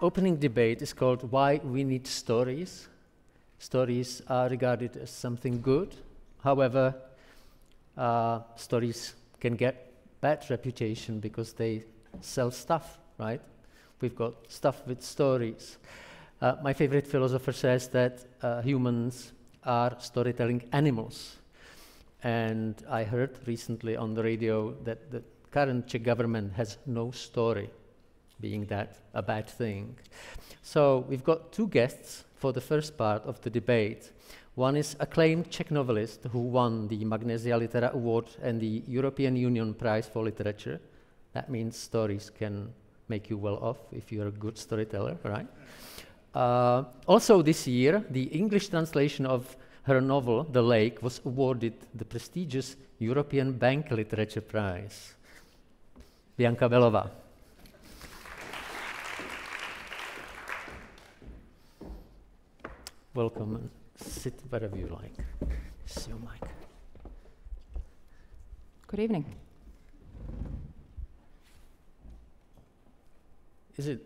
opening debate is called Why We Need Stories. Stories are regarded as something good. However, stories can get bad reputation because they sell stuff, right? We've got stuff with stories. My favorite philosopher says that humans are storytelling animals. And I heard recently on the radio that the current Czech government has no story, being that a bad thing. So we've got two guests for the first part of the debate. One is acclaimed Czech novelist who won the Magnesia Litera Award and the European Union Prize for Literature. That means stories can make you well off if you're a good storyteller, right? Also this year, the English translation of her novel, The Lake, was awarded the prestigious European Bank Literature Prize. Bianka Bellová. Welcome, and sit wherever you like. This is your mic. Good evening. Is it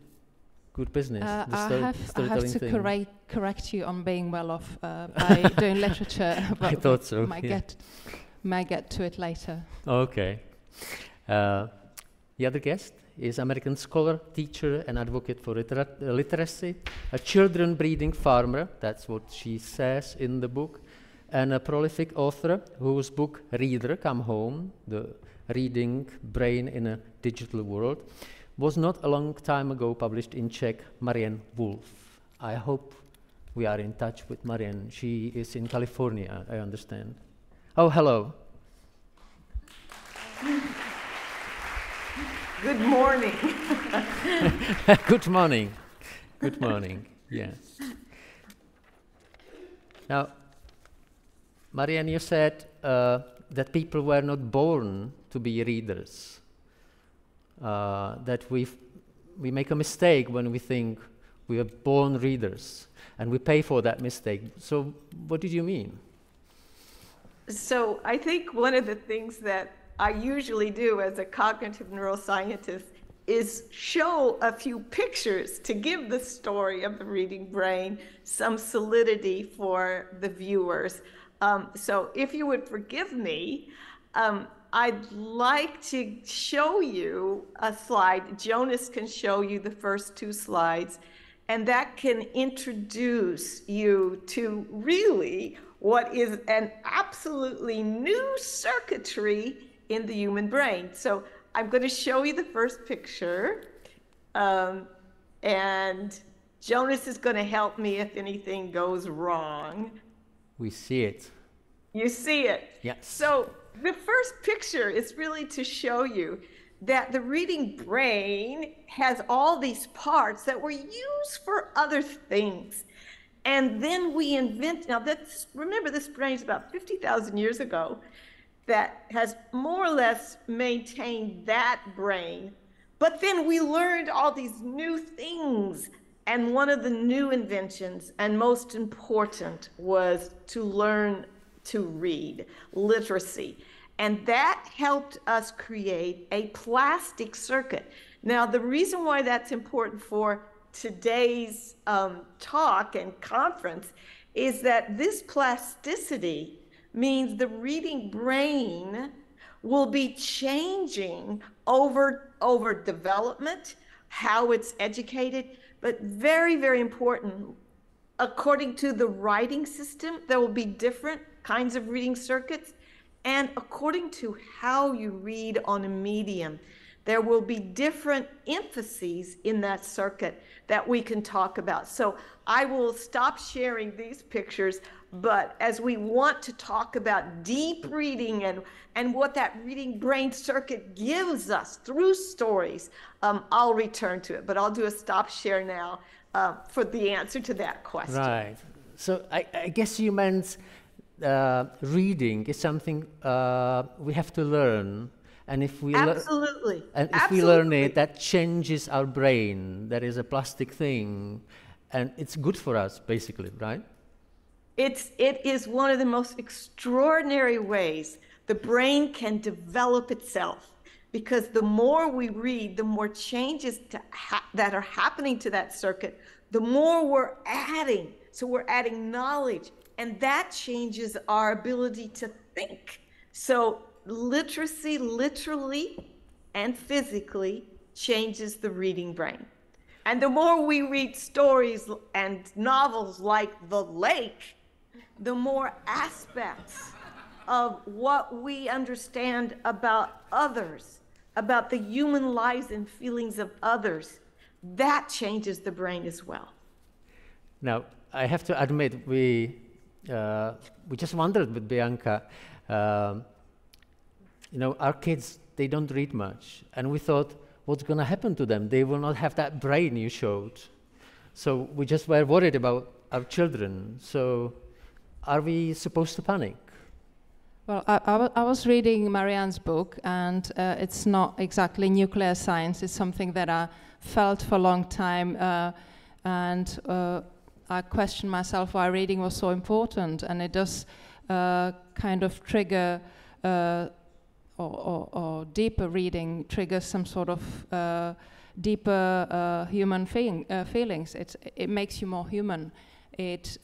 good business? I have to correct you on being well off by doing literature. But I thought so. Might get to it later. Okay. The other guest is American scholar, teacher, and advocate for literacy, a children breeding farmer, that's what she says in the book, and a prolific author whose book Reader, Come Home, the reading brain in a digital world, was not a long time ago published in Czech, Maryanne Wolf. I hope we are in touch with Maryanne. She is in California, I understand. Oh, hello. Good morning. Good morning. Good morning, yes. Now, Maryanne, you said that people were not born to be readers. That we make a mistake when we think we are born readers, and we pay for that mistake. So what did you mean? So I think one of the things that I usually do as a cognitive neuroscientist is show a few pictures to give the story of the reading brain some solidity for the viewers. So if you would forgive me, I'd like to show you a slide. Jonas can show you the first two slides, and that can introduce you to really what is an absolutely new circuitry in the human brain. So I'm going to show you the first picture, and Jonas is going to help me if anything goes wrong. We see it. You see it? Yes. So the first picture is really to show you that the reading brain has all these parts that were used for other things. And then we invent, now that's, remember this brain is about 50,000 years ago, that has more or less maintained that brain. But then we learned all these new things. And one of the new inventions, and most important, was to learn to read, literacy. And that helped us create a plastic circuit. Now, the reason why that's important for today's talk and conference is that this plasticity means the reading brain will be changing over development, how it's educated, but very, very important, according to the writing system, there will be different kinds of reading circuits, and according to how you read on a medium, there will be different emphases in that circuit that we can talk about. So I will stop sharing these pictures, but as we want to talk about deep reading and what that reading brain circuit gives us through stories, I'll return to it, but I'll do a stop share now for the answer to that question. Right. So I guess you meant reading is something we have to learn. And if we Absolutely. And if we learn it, that changes our brain. That is a plastic thing, and it's good for us, basically, right? It is one of the most extraordinary ways the brain can develop itself. because the more we read, the more changes that are happening to that circuit, the more we're adding. So we're adding knowledge, and that changes our ability to think. So literacy, literally and physically, changes the reading brain. And the more we read stories and novels like The Lake, the more aspects of what we understand about others, about the human lives and feelings of others, that changes the brain as well. Now, I have to admit, we just wondered with Bianca, our kids, they don't read much, and we thought, what's going to happen to them? They will not have that brain you showed. So we just were worried about our children. So are we supposed to panic? Well, I was reading Maryanne's book, and it's not exactly nuclear science. It's something that I felt for a long time, and I questioned myself why reading was so important. And it does kind of trigger, or deeper reading triggers some sort of deeper human feelings. It makes you more human. It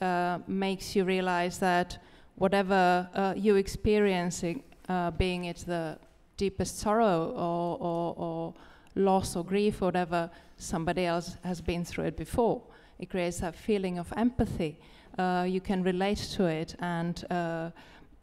makes you realize that whatever you're experiencing, being it the deepest sorrow or loss or grief or whatever, somebody else has been through it before. It creates that feeling of empathy. You can relate to it, and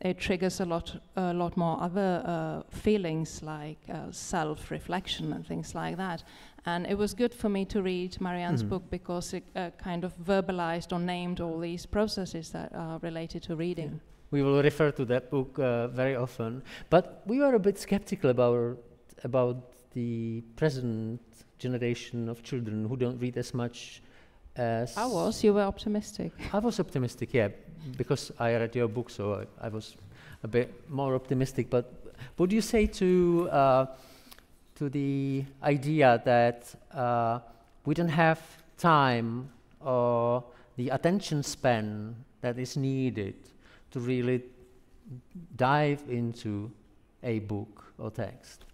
it triggers a lot more other feelings like self-reflection and things like that. And it was good for me to read Maryanne's book because it kind of verbalized or named all these processes that are related to reading. Yeah. We will refer to that book very often. But we were a bit skeptical about the present generation of children who don't read as much as... I was. You were optimistic. I was optimistic, yeah, because I read your book, so I was a bit more optimistic. But would you say to the idea that we don't have time or the attention span that is needed to really dive into a book or text?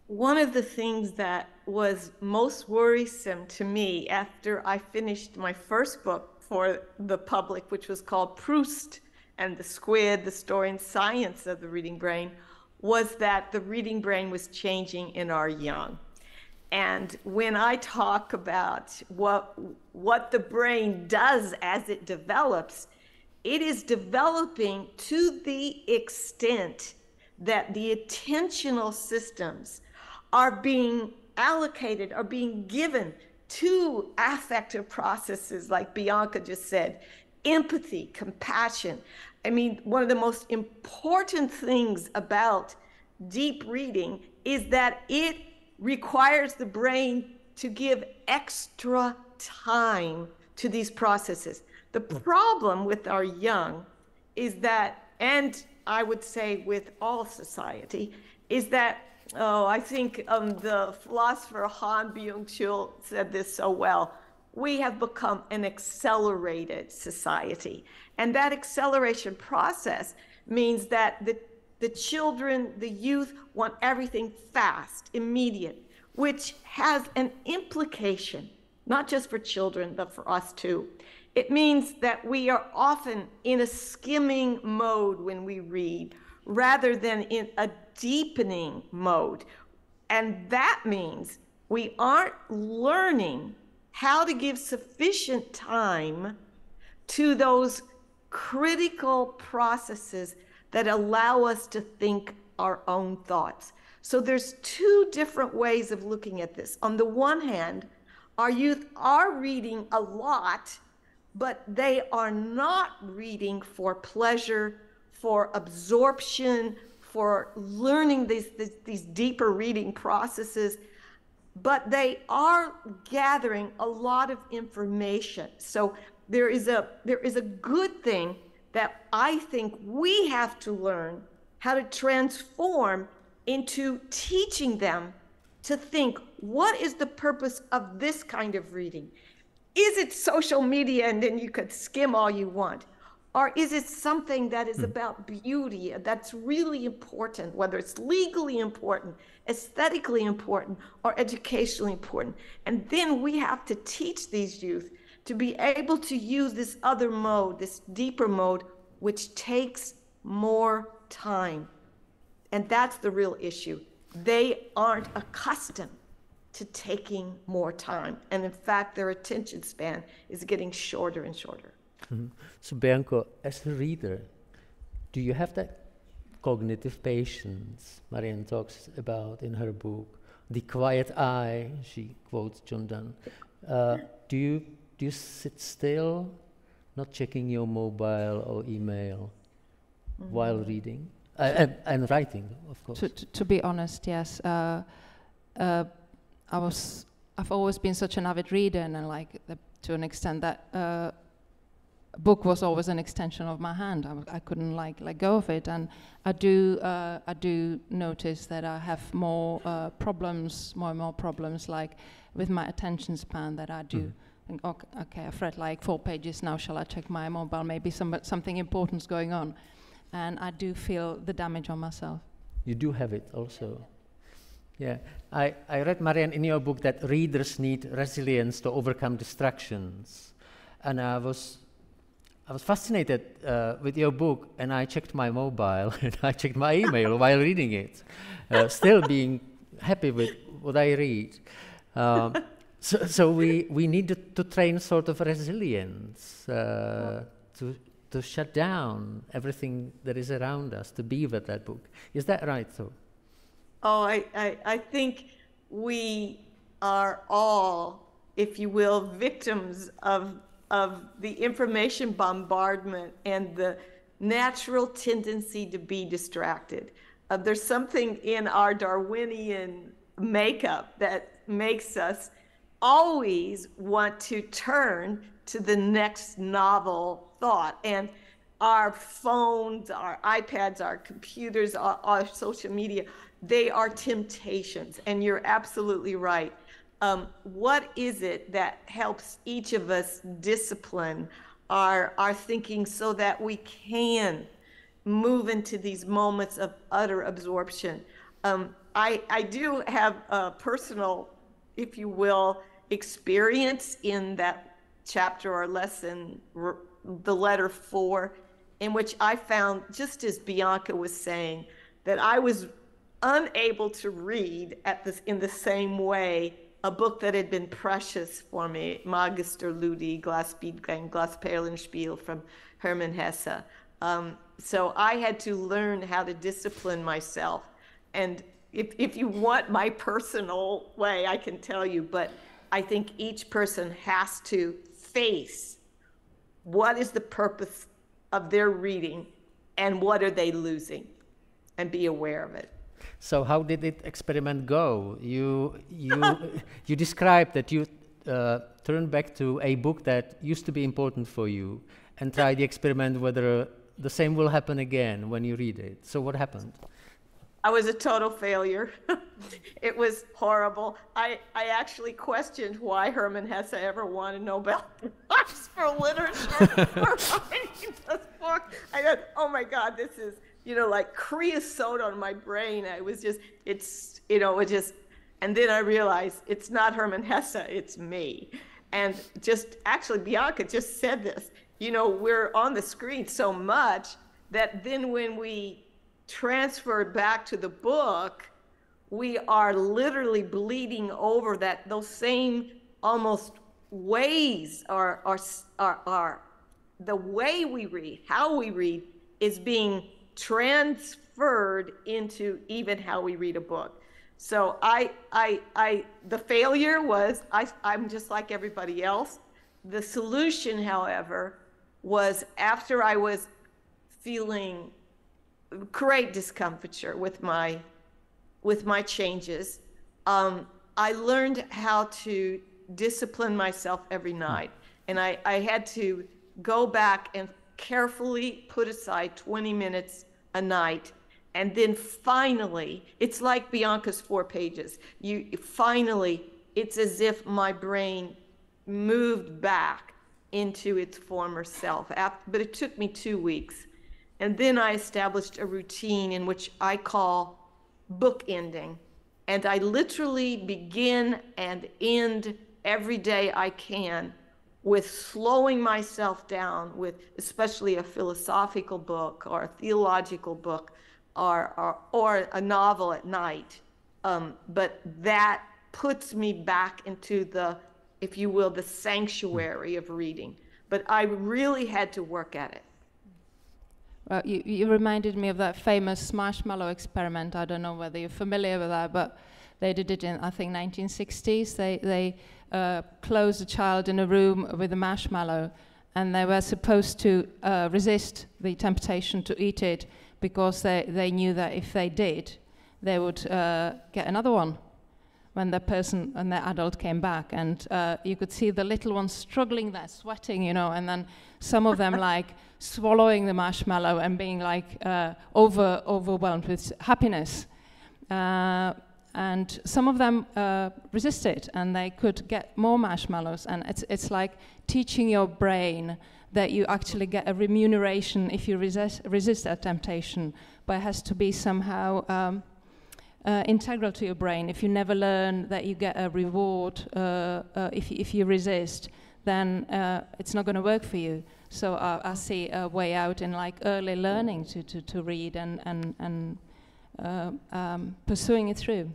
One of the things that was most worrisome to me after I finished my first book for the public, which was called Proust and the Squid, the Story and Science of the Reading Brain, was that the reading brain was changing in our young. And when I talk about what the brain does as it develops, it is developing to the extent that the attentional systems are being allocated, are being given to affective processes like Bianca just said, empathy, compassion. I mean, one of the most important things about deep reading is that it requires the brain to give extra time to these processes. The problem with our young is that, and I would say with all society, is that, I think the philosopher Han Byung-chul said this so well, we have become an accelerated society. And that acceleration process means that the children, the youth want everything fast, immediate, which has an implication, not just for children, but for us too. It means that we are often in a skimming mode when we read, rather than in a deepening mode. And that means we aren't learning how to give sufficient time to those critical processes that allow us to think our own thoughts. So there's two different ways of looking at this. On the one hand, our youth are reading a lot, but they are not reading for pleasure, for absorption, for learning these deeper reading processes, but they are gathering a lot of information. So there is a good thing that I think we have to learn how to transform into teaching them to think, what is the purpose of this kind of reading? Is it social media and then you could skim all you want? Or is it something that is about beauty that's really important, whether it's legally important, aesthetically important, or educationally important? And then we have to teach these youth to be able to use this other mode, this deeper mode, which takes more time. And that's the real issue. They aren't accustomed to taking more time. And in fact, their attention span is getting shorter and shorter. Mm-hmm. So Bianca, as a reader, do you have that cognitive patience Maryanne talks about in her book? The quiet eye, she quotes John Donne. Do you sit still, not checking your mobile or email while reading? And writing, of course. To be honest, yes. I've always been such an avid reader, and to an extent that a book was always an extension of my hand. I couldn't let go of it, and I do notice that I have more and more problems, like with my attention span, that I do. Think, okay, I've read 4 pages now. Shall I check my mobile? Maybe something important's going on. And I do feel the damage on myself. You do have it also. Yeah, I read, Maryanne, in your book that readers need resilience to overcome distractions. And I was fascinated with your book, and I checked my mobile and I checked my email while reading it, still being happy with what I read. So we need to train sort of resilience to shut down everything that is around us, to be with that book. Is that right, though? Oh, I think we are all, if you will, victims of the information bombardment and the natural tendency to be distracted. There's something in our Darwinian makeup that makes us always want to turn to the next novel thought. And our phones, our iPads, our computers, our social media, they are temptations. And you're absolutely right. What is it that helps each of us discipline our thinking so that we can move into these moments of utter absorption? I do have a personal, if you will, experience in that chapter or lesson, the letter 4, in which I found, just as Bianca was saying, that I was unable to read in the same way a book that had been precious for me, Magister Ludi, Glasperlenspiel from Hermann Hesse. So I had to learn how to discipline myself. And if you want my personal way, I can tell you, but I think each person has to face what is the purpose of their reading and what are they losing, and be aware of it. So how did the experiment go? You described that you turned back to a book that used to be important for you and try the experiment whether the same will happen again when you read it. So what happened? I was a total failure. It was horrible. I actually questioned why Hermann Hesse ever won a Nobel Prize for literature for writing this book. I thought, oh my God, this is, like creosote on my brain. I was just, and then I realized it's not Hermann Hesse, it's me. And actually, Bianca just said this, we're on the screen so much that then when we transferred back to the book, we are literally bleeding over those same almost ways are the way we read, how we read is being transferred into even how we read a book. So the failure was I'm just like everybody else. The solution, however, was after I was feeling great discomfiture with my changes, I learned how to discipline myself every night. And I had to go back and carefully put aside 20 minutes a night. And then finally, it's like Bianca's 4 pages. It's as if my brain moved back into its former self. But it took me 2 weeks. And then I established a routine in which I call bookending. And I literally begin and end every day I can with slowing myself down with especially a philosophical book or a theological book or a novel at night. But that puts me back into the, if you will, the sanctuary of reading. But I really had to work at it. Well, you reminded me of that famous marshmallow experiment. I don't know whether you're familiar with that, but they did it in, I think, 1960s. They closed a child in a room with a marshmallow, and they were supposed to resist the temptation to eat it because they knew that if they did, they would get another one when the person and the adult came back. And you could see the little ones struggling there, sweating, you know, and then some of them like swallowing the marshmallow and being like overwhelmed with happiness. And some of them resisted, and they could get more marshmallows. And it's like teaching your brain that you actually get a remuneration if you resist that temptation, but it has to be somehow integral to your brain. If you never learn that you get a reward if you resist, then it's not going to work for you. So I see a way out in like early learning to read and pursuing it through.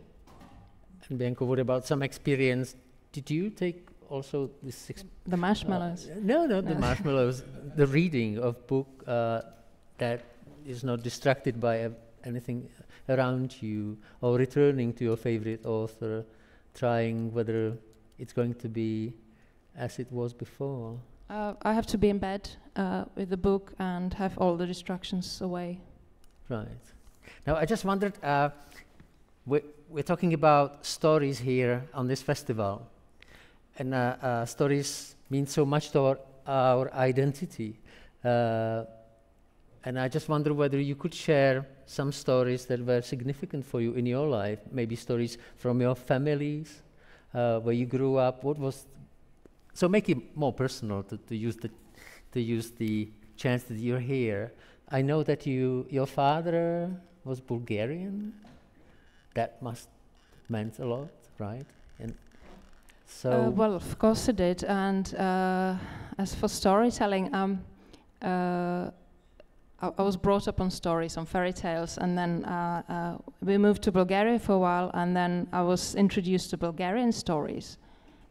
And Bianca, what about some experience? Did you take also this? The marshmallows? No, the marshmallows. The reading of book that is not distracted by anything around you, or returning to your favorite author, trying whether it's going to be as it was before. I have to be in bed with the book and have all the distractions away. Right. Now, I just wondered, we're talking about stories here on this festival, and stories mean so much to our identity. And I just wonder whether you could share some stories that were significant for you in your life, maybe stories from your families, where you grew up. What was so make it more personal to use the chance that you're here. I know that your father was Bulgarian. That must meant a lot, right? And so well, of course it did. And as for storytelling, I was brought up on stories, on fairy tales, and then we moved to Bulgaria for a while, and then I was introduced to Bulgarian stories,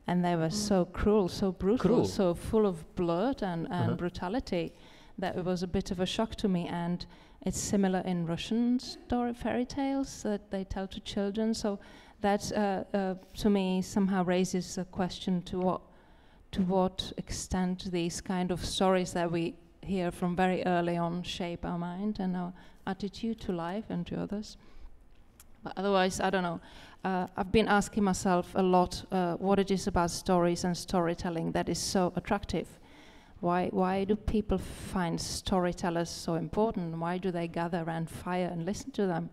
and they were so cruel, so brutal, so full of blood and brutality that it was a bit of a shock to me. And it's similar in Russian fairy tales that they tell to children. So that, to me, somehow raises a question to what extent these kind of stories that we hear from very early on shape our mind and our attitude to life and to others. But otherwise, I don't know. I've been asking myself a lot what it is about stories and storytelling that is so attractive. Why do people find storytellers so important? Why do they gather around fire and listen to them?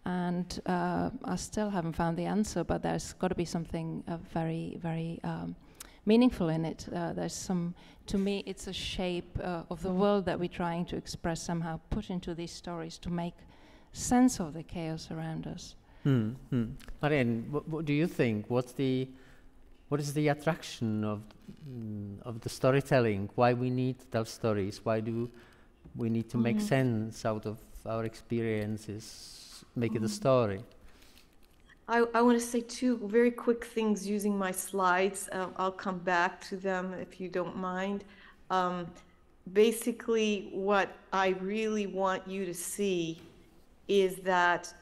And I still haven't found the answer, but there's got to be something very, very meaningful in it. There's some, to me, it's a shape of the world that we're trying to express somehow, put into these stories to make sense of the chaos around us. Maryanne, what do you think? What is the attraction of the storytelling? Why we need to tell stories? Why do we need to make sense out of our experiences, make it a story? I want to say two very quick things using my slides. I'll come back to them if you don't mind. Basically, what I really want you to see is that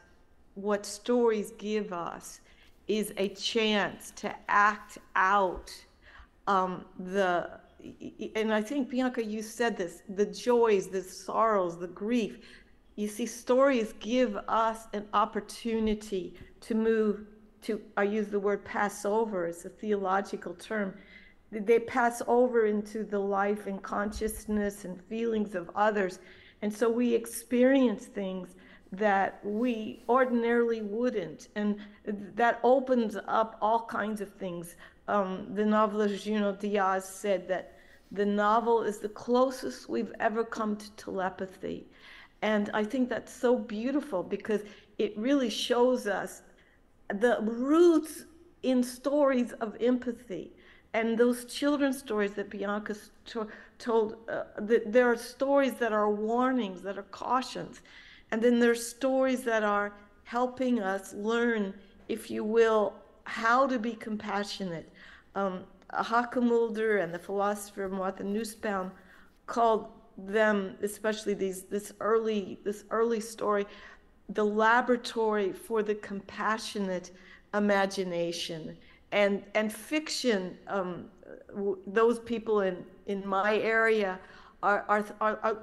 what stories give us is a chance to act out and I think, Bianca, you said this, the joys, the sorrows, the grief. You see, stories give us an opportunity to move to, I use the word pass over, it's a theological term. They pass over into the life and consciousness and feelings of others. And so we experience things that we ordinarily wouldn't. And that opens up all kinds of things. The novelist Junot Diaz said that the novel is the closest we've ever come to telepathy. And I think that's so beautiful because it really shows us the roots in stories of empathy. And those children's stories that Bianca told, there are stories that are warnings, that are cautions. And then there's stories that are helping us learn, if you will, how to be compassionate. Hackemulder and the philosopher Martha Nussbaum called them, especially this early story, the laboratory for the compassionate imagination. And fiction, those people in my area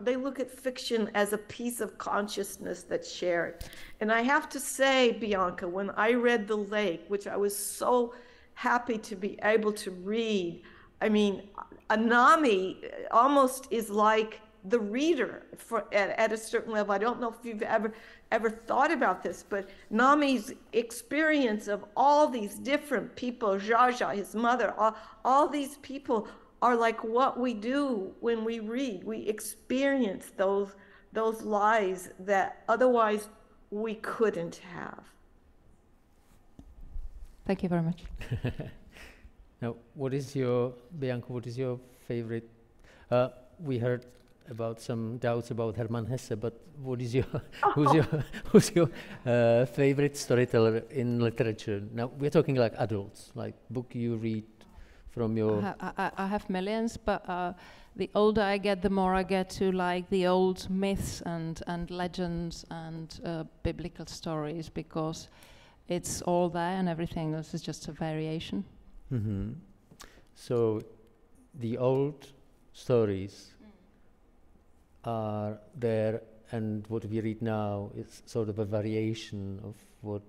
they look at fiction as a piece of consciousness that's shared. And I have to say, Bianca, when I read The Lake, which I was so happy to be able to read, I mean, Anami almost is like the reader at a certain level. I don't know if you've ever thought about this, but Nami's experience of all these different people, Jaja, his mother, all these people are like what we do when we read. We experience those lives that otherwise we couldn't have. Thank you very much. Now, Bianca, what is your favorite? We heard about some doubts about Hermann Hesse, but who's your favorite storyteller in literature? Now, we're talking like adults, like book you read from your... I have millions, but the older I get, the more I get to like the old myths and legends and biblical stories, because it's all there and everything else is just a variation. Mm-hmm. So the old stories are there, and what we read now is sort of a variation of what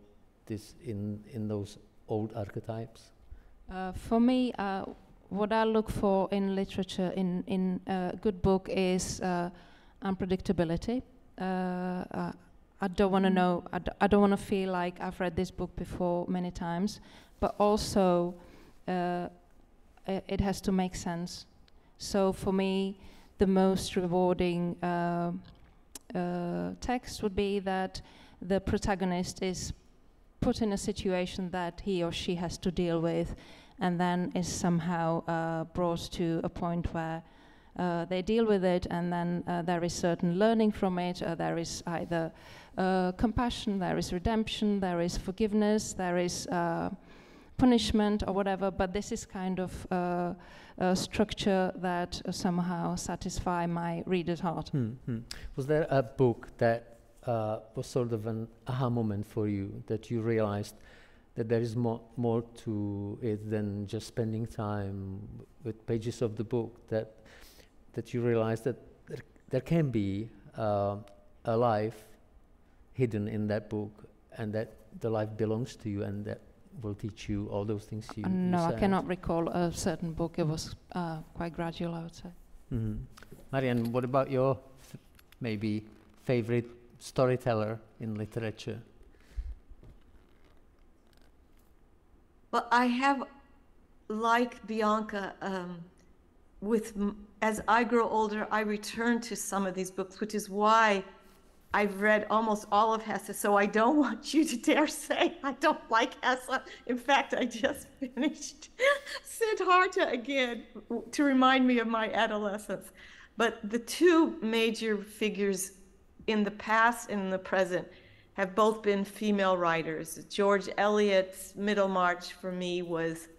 is in those old archetypes. For me, what I look for in literature, in a good book, is unpredictability. I don't want to know. I don't want to feel like I've read this book before many times, but also it has to make sense. So for me, the most rewarding text would be that the protagonist is put in a situation that he or she has to deal with, and then is somehow brought to a point where they deal with it, and then there is certain learning from it. There is either compassion, there is redemption, there is forgiveness, there is punishment or whatever, but this is kind of a structure that somehow satisfy my reader's heart. Mm-hmm. Was there a book that was sort of an aha moment for you, that you realized that there is more to it than just spending time with pages of the book, that you realized that there can be a life hidden in that book, and that the life belongs to you, and that will teach you all those things you No, said? I cannot recall a certain book. It was quite gradual, I would say. Mm-hmm. Maryanne, what about your maybe favorite storyteller in literature? Well, I have, like Bianca, as I grow older, I return to some of these books, which is why I've read almost all of Hesse, so I don't want you to dare say I don't like Hesse. In fact, I just finished Siddhartha again to remind me of my adolescence. But the two major figures in the past and in the present have both been female writers. George Eliot's Middlemarch for me was,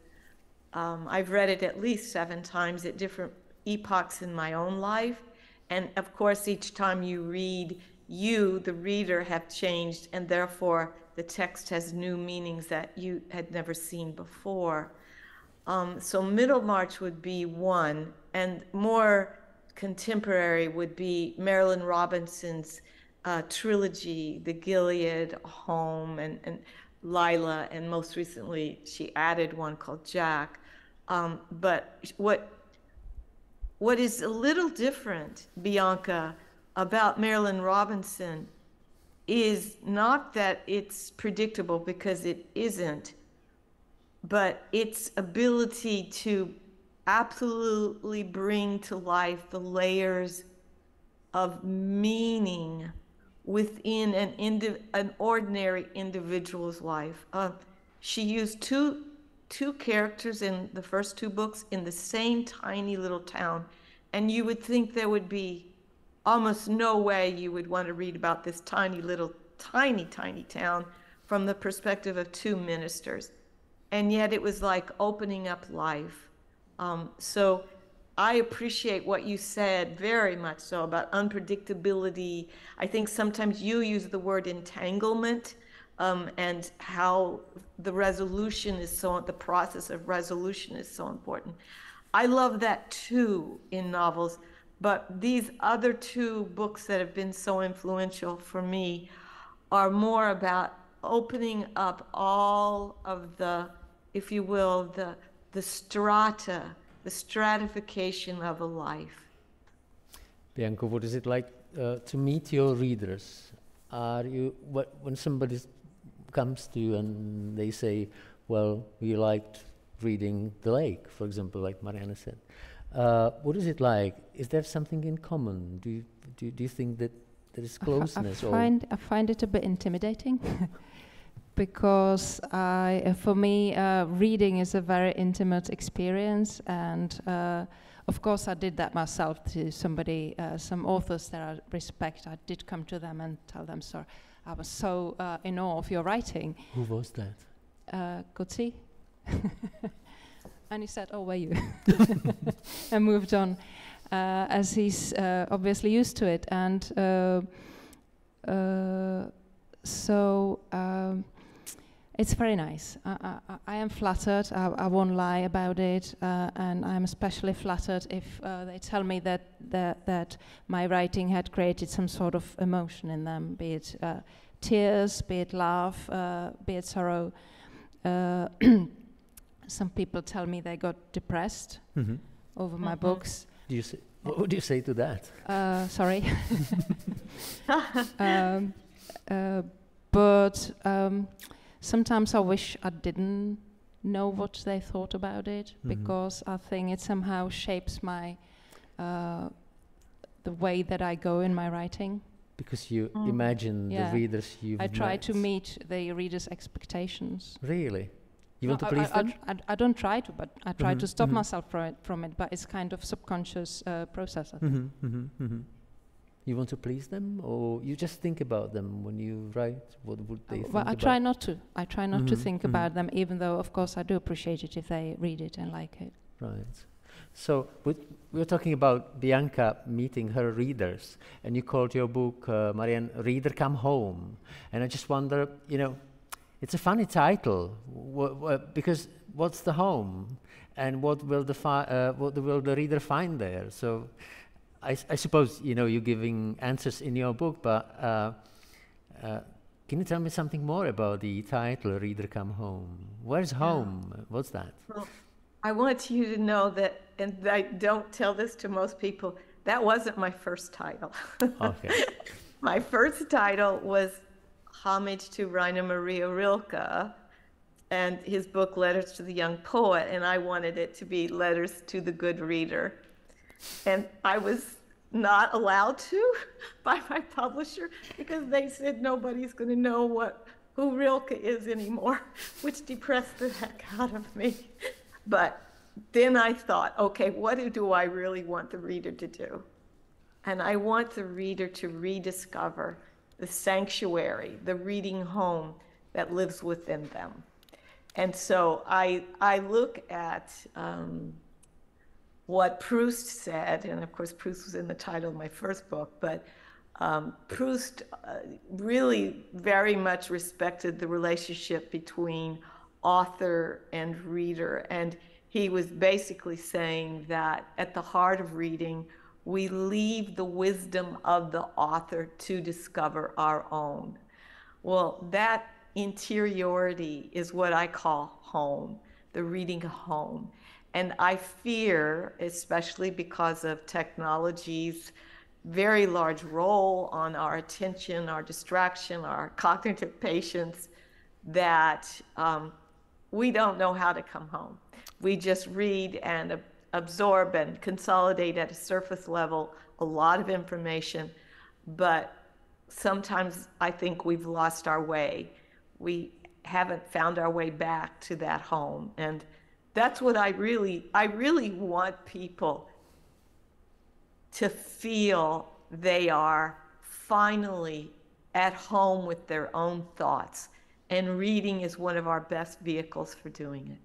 I've read it at least 7 times at different epochs in my own life. And of course, each time you read, you, the reader, have changed, and therefore the text has new meanings that you had never seen before. So Middlemarch would be one, and more contemporary would be Marilynne Robinson's trilogy, The Gilead Home, and Lila, and most recently she added one called Jack. But what is a little different, Bianca, about Marilynne Robinson is not that it's predictable, because it isn't, but its ability to absolutely bring to life the layers of meaning within an ordinary individual's life. She used two characters in the first two books in the same tiny little town, and you would think there would be almost no way you would want to read about this tiny town from the perspective of two ministers. And yet it was like opening up life. So I appreciate what you said very much so about unpredictability. I think sometimes you use the word entanglement, and how the process of resolution is so important. I love that too in novels, but these other two books that have been so influential for me are more about opening up all of the, if you will, the stratification of a life. Bianca, what is it like to meet your readers? When somebody comes to you and they say, well, we liked reading The Lake, for example, like Maryanne said. What is it like? Is there something in common? Do you think that there is closeness? I find it a bit intimidating because for me, reading is a very intimate experience, and of course I did that myself to somebody, some authors that I respect. I did come to them and tell them, sorry, I was so in awe of your writing. Who was that? Gutsi. And he said, oh, were you? And moved on, as he's obviously used to it. And so it's very nice. I am flattered, I won't lie about it, and I'm especially flattered if they tell me that my writing had created some sort of emotion in them, be it tears, be it laugh, be it sorrow. Some people tell me they got depressed over my books. What would you say to that? Sorry. But sometimes I wish I didn't know what they thought about it, because I think it somehow shapes my the way that I go in my writing. Because you imagine the readers you've met. I try to meet the readers' expectations. Really? You want to please them? I don't try to, but I try to stop myself from it, but it's kind of subconscious process, I think. You want to please them, or you just think about them when you write? What would they think about? I try not to. I try not to think about them, even though, of course, I do appreciate it if they read it and like it. Right. So we were talking about Bianca meeting her readers, and you called your book, Maryanne, Reader Come Home. And I just wonder, it's a funny title, because what's the home, and what will the reader find there? So, I suppose you're giving answers in your book, but can you tell me something more about the title, Reader Come Home? Where's home? What's that? Well, I want you to know that, and I don't tell this to most people, that wasn't my first title. Okay. My first title was homage to Rainer Maria Rilke and his book Letters to the Young Poet, and I wanted it to be Letters to the Good Reader. And I was not allowed to by my publisher, because they said nobody's going to know who Rilke is anymore, which depressed the heck out of me. But then I thought, okay, what do I really want the reader to do? And I want the reader to rediscover the sanctuary, the reading home that lives within them. And so I look at what Proust said, and of course Proust was in the title of my first book, but Proust really very much respected the relationship between author and reader, and he was basically saying that at the heart of reading, we leave the wisdom of the author to discover our own. Well, that interiority is what I call home, the reading home. And I fear, especially because of technology's very large role on our attention, our distraction, our cognitive patience, that we don't know how to come home. We just read, and absorb and consolidate at a surface level a lot of information, but sometimes I think we've lost our way. We haven't found our way back to that home. And that's what I really want people to feel they are finally at home with their own thoughts. And reading is one of our best vehicles for doing it.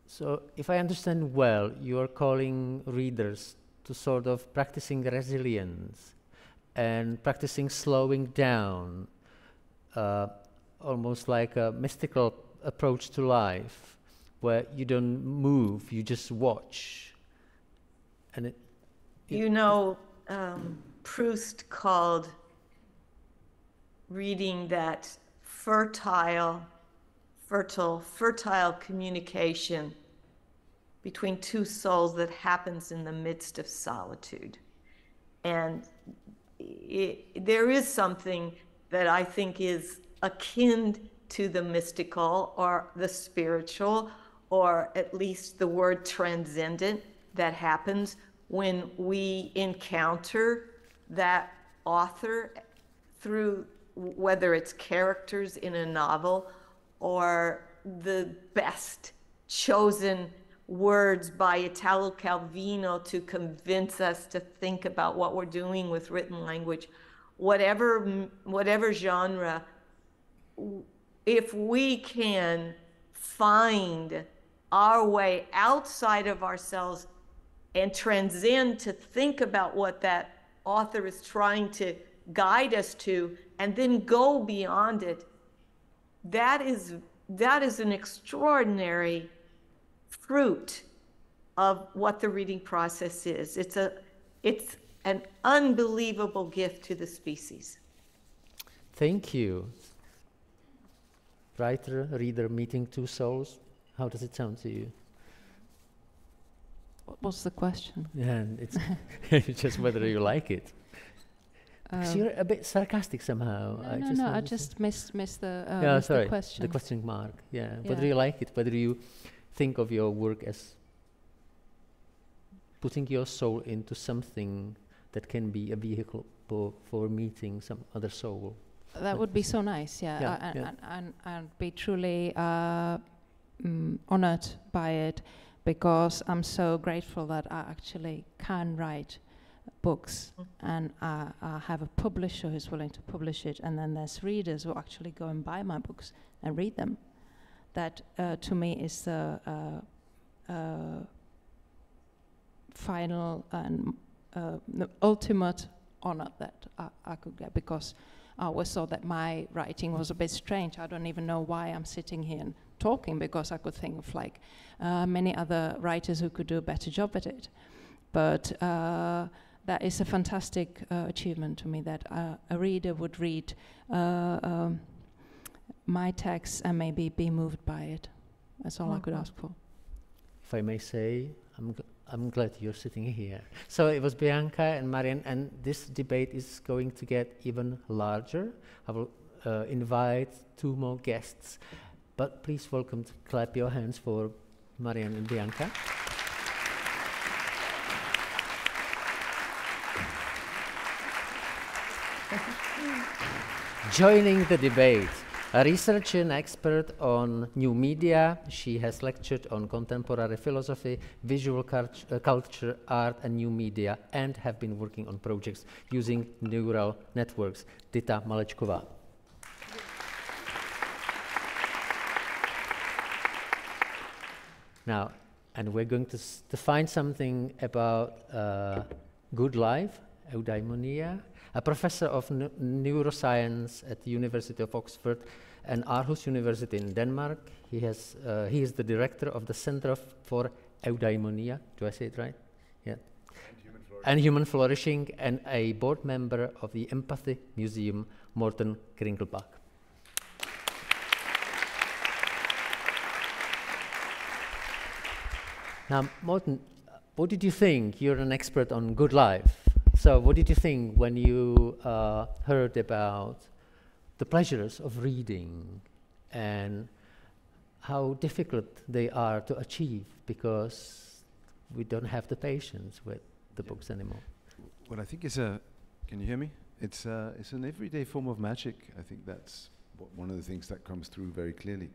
So if I understand well, you are calling readers to sort of practicing resilience and practicing slowing down, almost like a mystical approach to life, where you don't move, you just watch. And Proust called reading that fertile communication between two souls that happens in the midst of solitude. And there is something that I think is akin to the mystical or the spiritual, or at least the word transcendent, that happens when we encounter that author through whether it's characters in a novel or the best chosen words by Italo Calvino to convince us to think about what we're doing with written language, whatever genre. If we can find our way outside of ourselves and transcend to think about what that author is trying to guide us to, and then go beyond it, that is an extraordinary fruit of what the reading process is. It's an unbelievable gift to the species. Thank you. Writer, reader, meeting two souls. How does it sound to you? What was the question? Yeah, it's just whether you like it. Because you're a bit sarcastic somehow. I just missed the sorry, the question. The question mark. Yeah. Yeah. Whether you like it, whether you think of your work as putting your soul into something that can be a vehicle for meeting some other soul. That would be so nice, yeah. And be truly honored by it, because I'm so grateful that I actually can write books, and I have a publisher who's willing to publish it, and then there's readers who actually go and buy my books and read them. That to me is the final and the ultimate honor that I could get, because I always thought that my writing was a bit strange. I don't even know why I'm sitting here and talking, because I could think of like many other writers who could do a better job at it. But that is a fantastic achievement to me, that a reader would read my text and maybe be moved by it. That's all I could ask for. If I may say, I'm glad you're sitting here. So it was Bianca and Maryanne, and this debate is going to get even larger. I will invite two more guests, but please clap your hands for Maryanne and Bianca. Joining the debate, a researcher and expert on new media, she has lectured on contemporary philosophy, visual culture, art, and new media, and have been working on projects using neural networks. Dita Malečková. Now, and we're going to define something about good life, eudaimonia. A professor of neuroscience at the University of Oxford and Aarhus University in Denmark. He is the director of the Center for Eudaimonia. Do I say it right? Yeah. And human flourishing, and a board member of the Empathy Museum, Morten Kringelbach. Now, Morten, what did you think? You're an expert on good life. So what did you think when you heard about the pleasures of reading and how difficult they are to achieve? Because we don't have the patience with the books anymore. Well, I think it's can you hear me? It's an everyday form of magic. I think that's one of the things that comes through very clearly.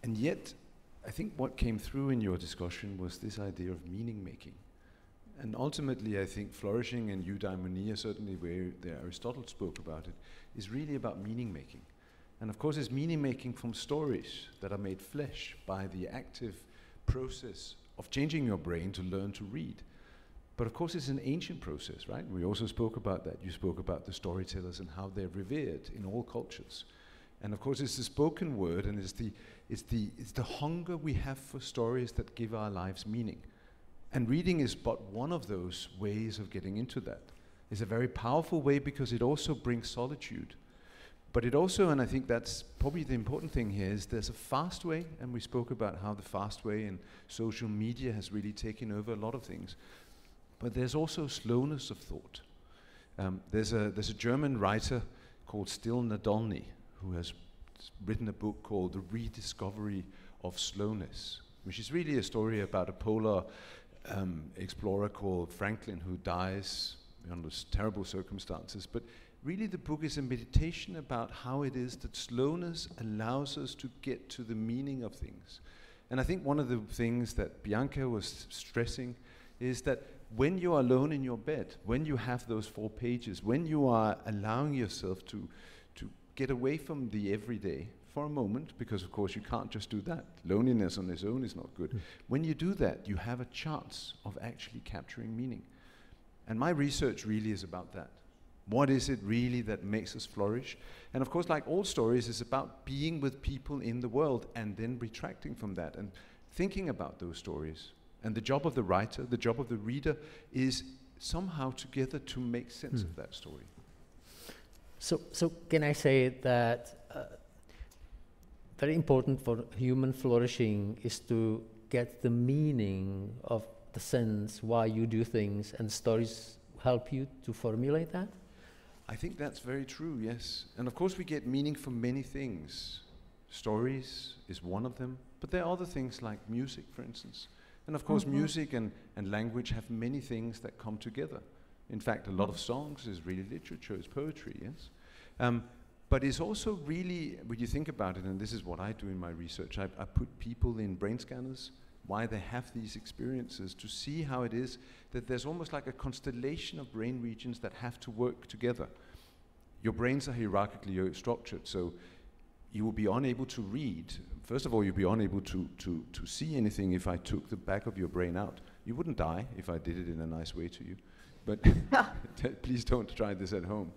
And yet, I think what came through in your discussion was this idea of meaning making. And ultimately, I think flourishing and eudaimonia, certainly where Aristotle spoke about it, is really about meaning making. And of course, it's meaning making from stories that are made flesh by the active process of changing your brain to learn to read. But of course, it's an ancient process, right? We also spoke about that. You spoke about the storytellers and how they're revered in all cultures. And of course, it's the spoken word, and it's the hunger we have for stories that give our lives meaning. And reading is but one of those ways of getting into that. It's a very powerful way because it also brings solitude. But it also, and I think that's probably the important thing here, is there's a fast way, and we spoke about how the fast way and social media has really taken over a lot of things. But there's also slowness of thought. There's a German writer called Still Nadolny who has written a book called The Rediscovery of Slowness, which is really a story about a polar explorer called Franklin who dies under terrible circumstances. But really the book is a meditation about how it is that slowness allows us to get to the meaning of things. And I think one of the things that Bianca was stressing is that when you are alone in your bed, when you have those 4 pages, when you are allowing yourself to get away from the everyday for a moment, because of course you can't just do that. Loneliness on its own is not good. When you do that, you have a chance of actually capturing meaning. And my research really is about that. What is it really that makes us flourish? And of course, like all stories, it's about being with people in the world and then retracting from that and thinking about those stories. And the job of the writer, the job of the reader, is somehow together to make sense of that story. So can I say that very important for human flourishing is to get the meaning of the sense why you do things, and stories help you to formulate that? I think that's very true, yes. And of course we get meaning from many things. Stories is one of them, but there are other things like music, for instance. And of course music and language have many things that come together. In fact, a lot of songs is really literature, it's poetry, yes? But it's also really, when you think about it, and this is what I do in my research, I put people in brain scanners, why they have these experiences, to see how it is that there's almost like a constellation of brain regions that have to work together. Your brains are hierarchically structured, so you will be unable to read. First of all, you'll be unable to see anything if I took the back of your brain out. You wouldn't die if I did it in a nice way to you, but please don't try this at home.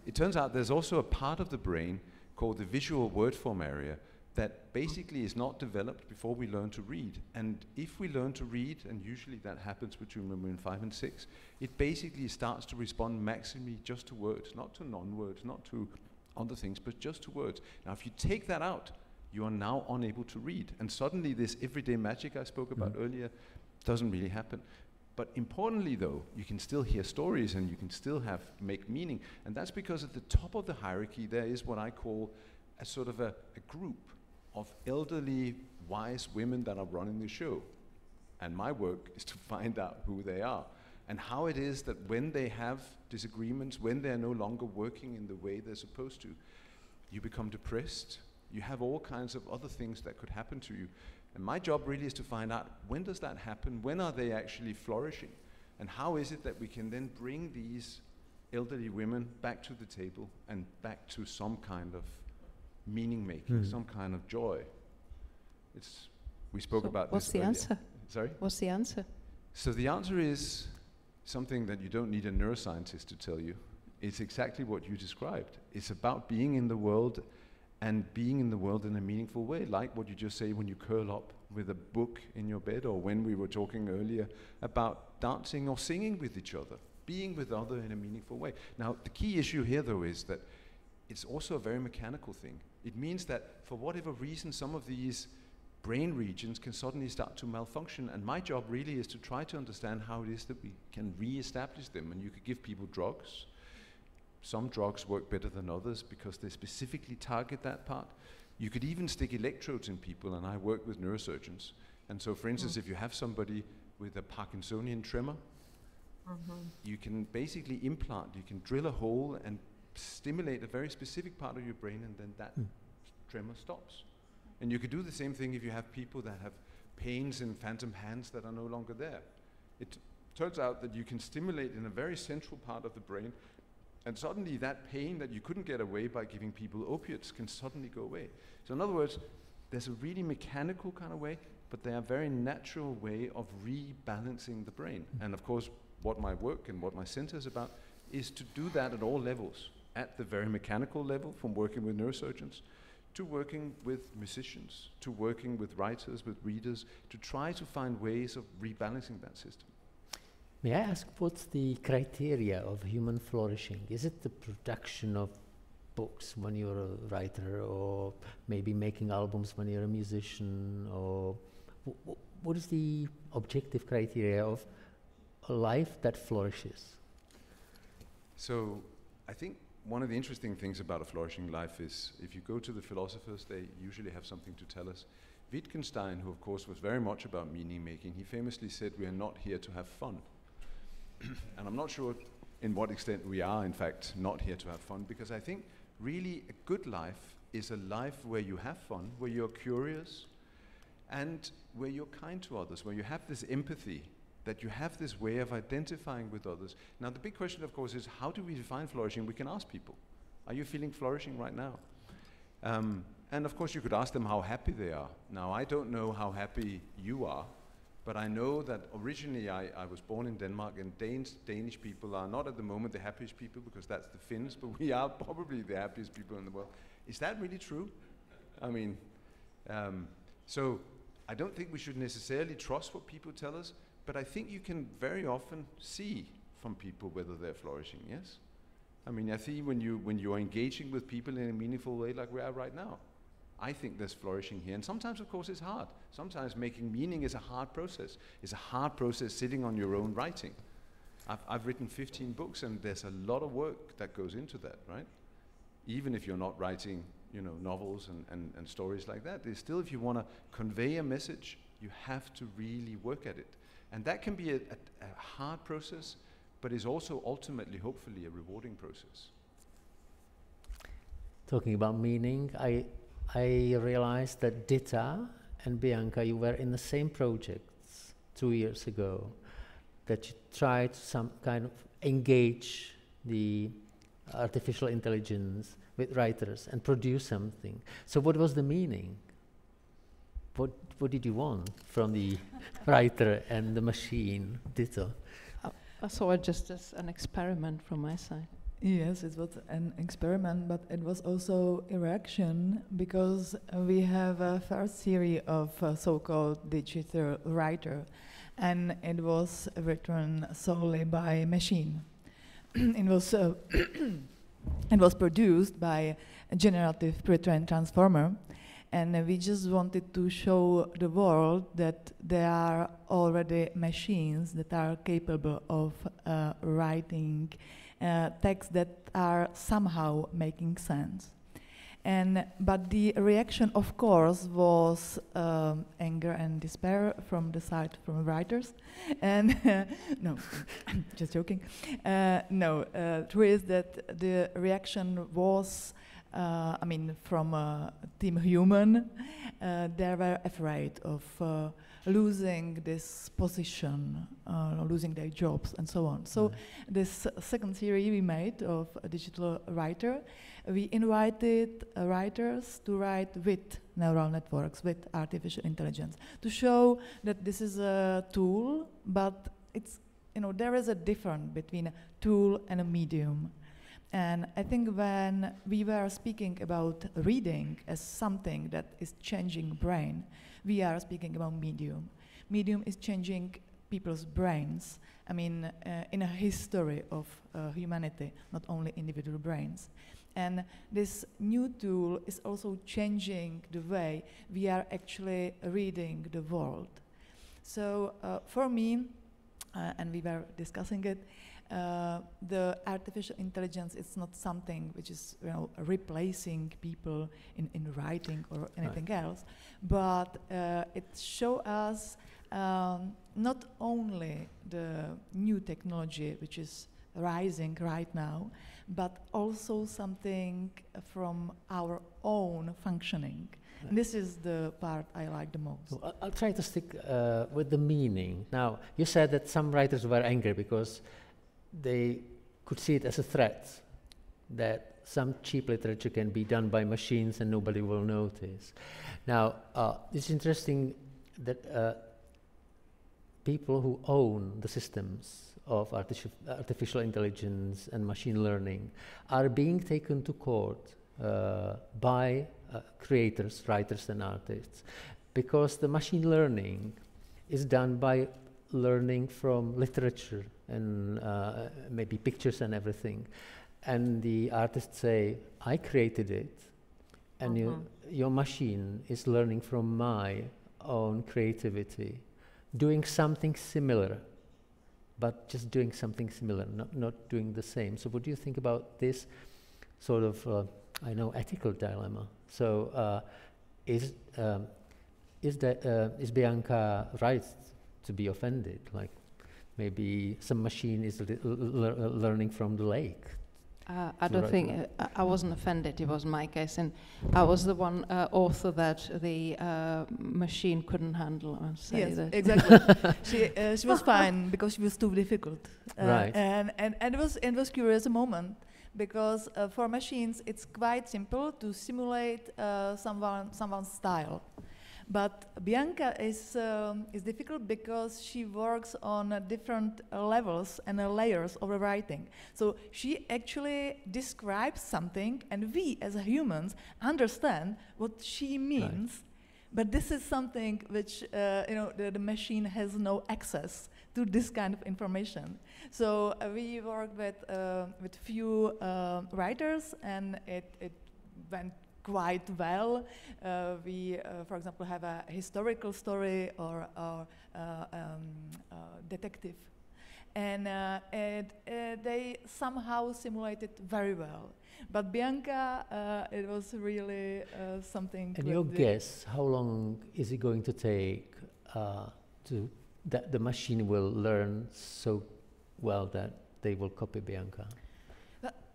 It turns out there's also a part of the brain called the visual word form area that basically is not developed before we learn to read. And if we learn to read, and usually that happens between when we're in 5 and 6, it basically starts to respond maximally just to words, not to non-words, not to other things, but just to words. Now, if you take that out, you are now unable to read. And suddenly this everyday magic I spoke about earlier doesn't really happen. But importantly, though, you can still hear stories and you can still make meaning. And that's because at the top of the hierarchy, there is what I call a sort of a group of elderly, wise women that are running the show. And my work is to find out who they are and how it is that when they have disagreements, when they're no longer working in the way they're supposed to, you become depressed. You have all kinds of other things that could happen to you. And my job really is to find out, when does that happen? When are they actually flourishing? And how is it that we can then bring these elderly women back to the table and back to some kind of meaning making, some kind of joy? We spoke about what's this the earlier. answer? Sorry? What's the answer? So the answer is something that you don't need a neuroscientist to tell you. It's exactly what you described. It's about being in the world and being in the world in a meaningful way, like what you just say when you curl up with a book in your bed, or when we were talking earlier about dancing or singing with each other, being with others in a meaningful way. Now, the key issue here, though, is that it's also a very mechanical thing. It means that for whatever reason, some of these brain regions can suddenly start to malfunction, and my job really is to try to understand how it is that we can re-establish them. And you could give people drugs. Some drugs work better than others because they specifically target that part. You could even stick electrodes in people, and I work with neurosurgeons. And so, for instance, if you have somebody with a Parkinsonian tremor, you can basically implant, you can drill a hole and stimulate a very specific part of your brain, and then that tremor stops. And you could do the same thing if you have people that have pains in phantom hands that are no longer there. It turns out that you can stimulate in a very central part of the brain, and suddenly that pain that you couldn't get away by giving people opiates can suddenly go away. So in other words, there's a really mechanical kind of way, but they are a very natural way of rebalancing the brain. And of course, what my work and what my center is about is to do that at all levels. At the very mechanical level, from working with neurosurgeons, to working with musicians, to working with writers, with readers, to try to find ways of rebalancing that system. May I ask, what's the criteria of human flourishing? Is it the production of books when you're a writer, or maybe making albums when you're a musician, or what is the objective criteria of a life that flourishes? So I think one of the interesting things about a flourishing life is, if you go to the philosophers, they usually have something to tell us. Wittgenstein, who of course was very much about meaning making, he famously said, "We are not here to have fun." And I'm not sure in what extent we are, in fact, not here to have fun, because I think really a good life is a life where you have fun, where you're curious, and where you're kind to others, where you have this empathy, that you have this way of identifying with others. Now the big question, of course, is how do we define flourishing? We can ask people, are you feeling flourishing right now? And of course you could ask them how happy they are. Now I don't know how happy you are, but I know that originally I was born in Denmark, and Danish people are not at the moment the happiest people, because that's the Finns, but we are probably the happiest people in the world. Is that really true? I mean, so I don't think we should necessarily trust what people tell us, but I think you can very often see from people whether they're flourishing, yes? I mean, I see when you're engaging with people in a meaningful way like we are right now, I think there's flourishing here. And sometimes, of course, it's hard. Sometimes making meaning is a hard process. It's a hard process sitting on your own writing. I've written 15 books, and there's a lot of work that goes into that, right? Even if you're not writing, novels and stories like that, there's still, if you want to convey a message, you have to really work at it. And that can be a hard process, but is also ultimately, hopefully, a rewarding process. Talking about meaning, I realized that Dita and Bianka, you were in the same projects 2 years ago, that you tried to some kind of engage the artificial intelligence with writers and produce something. So what was the meaning? What did you want from the writer and the machine, Dita? I saw it just as an experiment from my side. Yes, it was an experiment, but it was also a reaction, because we have a first series of so-called digital writer, and it was written solely by machine. It was produced by a generative pre-trained transformer, and we just wanted to show the world that there are already machines that are capable of writing texts that are somehow making sense. But the reaction, of course, was anger and despair from the side from writers. And no, just joking. True is that the reaction was, from Team Human, they were afraid of losing this position, losing their jobs, and so on. So this second series we made of a digital writer, we invited writers to write with neural networks, with artificial intelligence, to show that this is a tool, but it's, there is a difference between a tool and a medium. And I think when we were speaking about reading as something that is changing brain, we are speaking about medium. Medium is changing people's brains, in a history of humanity, not only individual brains. And this new tool is also changing the way we are actually reading the world. So for me, and we were discussing it, the artificial intelligence is not something which is, you know, replacing people in writing or anything else, but it shows us not only the new technology which is rising right now, but also something from our own functioning. And this is the part I like the most. So I'll try to stick with the meaning. Now, you said that some writers were angry because they could see it as a threat, that some cheap literature can be done by machines and nobody will notice. Now, it's interesting that people who own the systems of artificial intelligence and machine learning are being taken to court by creators, writers and artists, because the machine learning is done by learning from literature and maybe pictures and everything. And the artists say, I created it, and your machine is learning from my own creativity, doing something similar, but just doing something similar, not doing the same. So what do you think about this sort of, I know, ethical dilemma? So is Bianca right to be offended? Like maybe some machine is learning from the lake? I don't think I wasn't offended. It was my case, and I was the one author that the machine couldn't handle. I'll say yes, that. Exactly. She was fine because she was too difficult. Right. And it was curious a moment, because for machines it's quite simple to simulate someone's style. But Bianca is difficult because she works on different levels and layers of the writing. So she actually describes something, and we as humans understand what she means. Right. But this is something which the machine has no access to this kind of information. So we worked with few writers, and it went quite well. We, for example, have a historical story or detective, and they somehow simulated very well. But Bianca, it was really something. And your guess, how long is it going to take that the machine will learn so well that they will copy Bianca?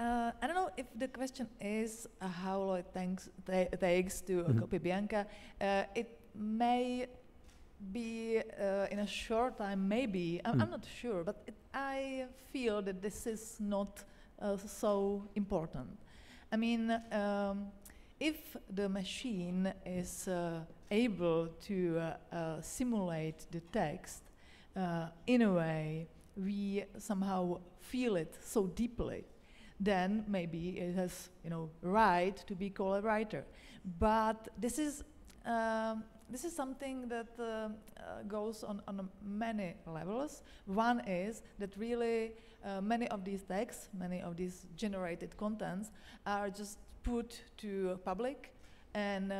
I don't know if the question is how long it takes to copy Bianca. It may be in a short time, maybe. I'm not sure, but I feel that this is not so important. I mean, if the machine is able to simulate the text in a way we somehow feel it so deeply, then maybe it has, right to be called a writer. But this is something that goes on many levels. One is that really many of these texts, many of these generated contents are just put to public. And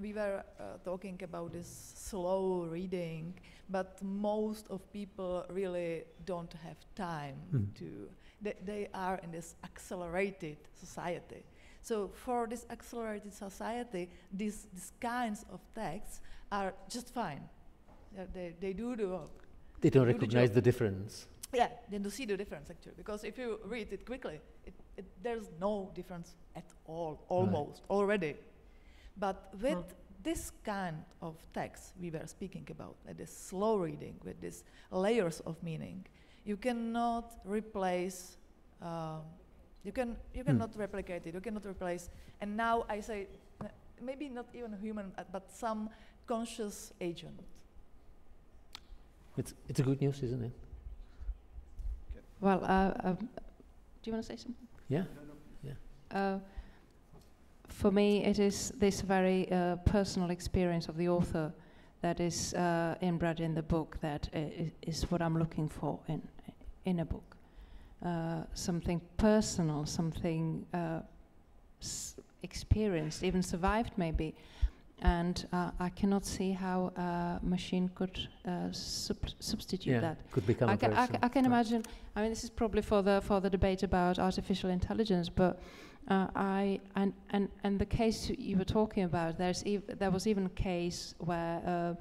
we were talking about this slow reading, but most of people really don't have time to. They are in this accelerated society. So for this accelerated society, these kinds of texts are just fine. They do the work. They don't recognize the difference. Yeah, they don't see the difference actually, because if you read it quickly, there's no difference at all, almost, already. But with this kind of text we were speaking about, like this slow reading with these layers of meaning, you cannot replace, you cannot replicate it, you cannot replace, and now I say, maybe not even a human, but some conscious agent. It's a good news, isn't it? Well, do you want to say something? Yeah. Yeah. For me, it is this very personal experience of the author that is inbred in the book that is what I'm looking for in a book. Something personal, something experienced, even survived maybe. And I cannot see how a machine could substitute that. Could become a person. I can imagine. I mean, this is probably for the debate about artificial intelligence. But and the case you were talking about, there was even a case where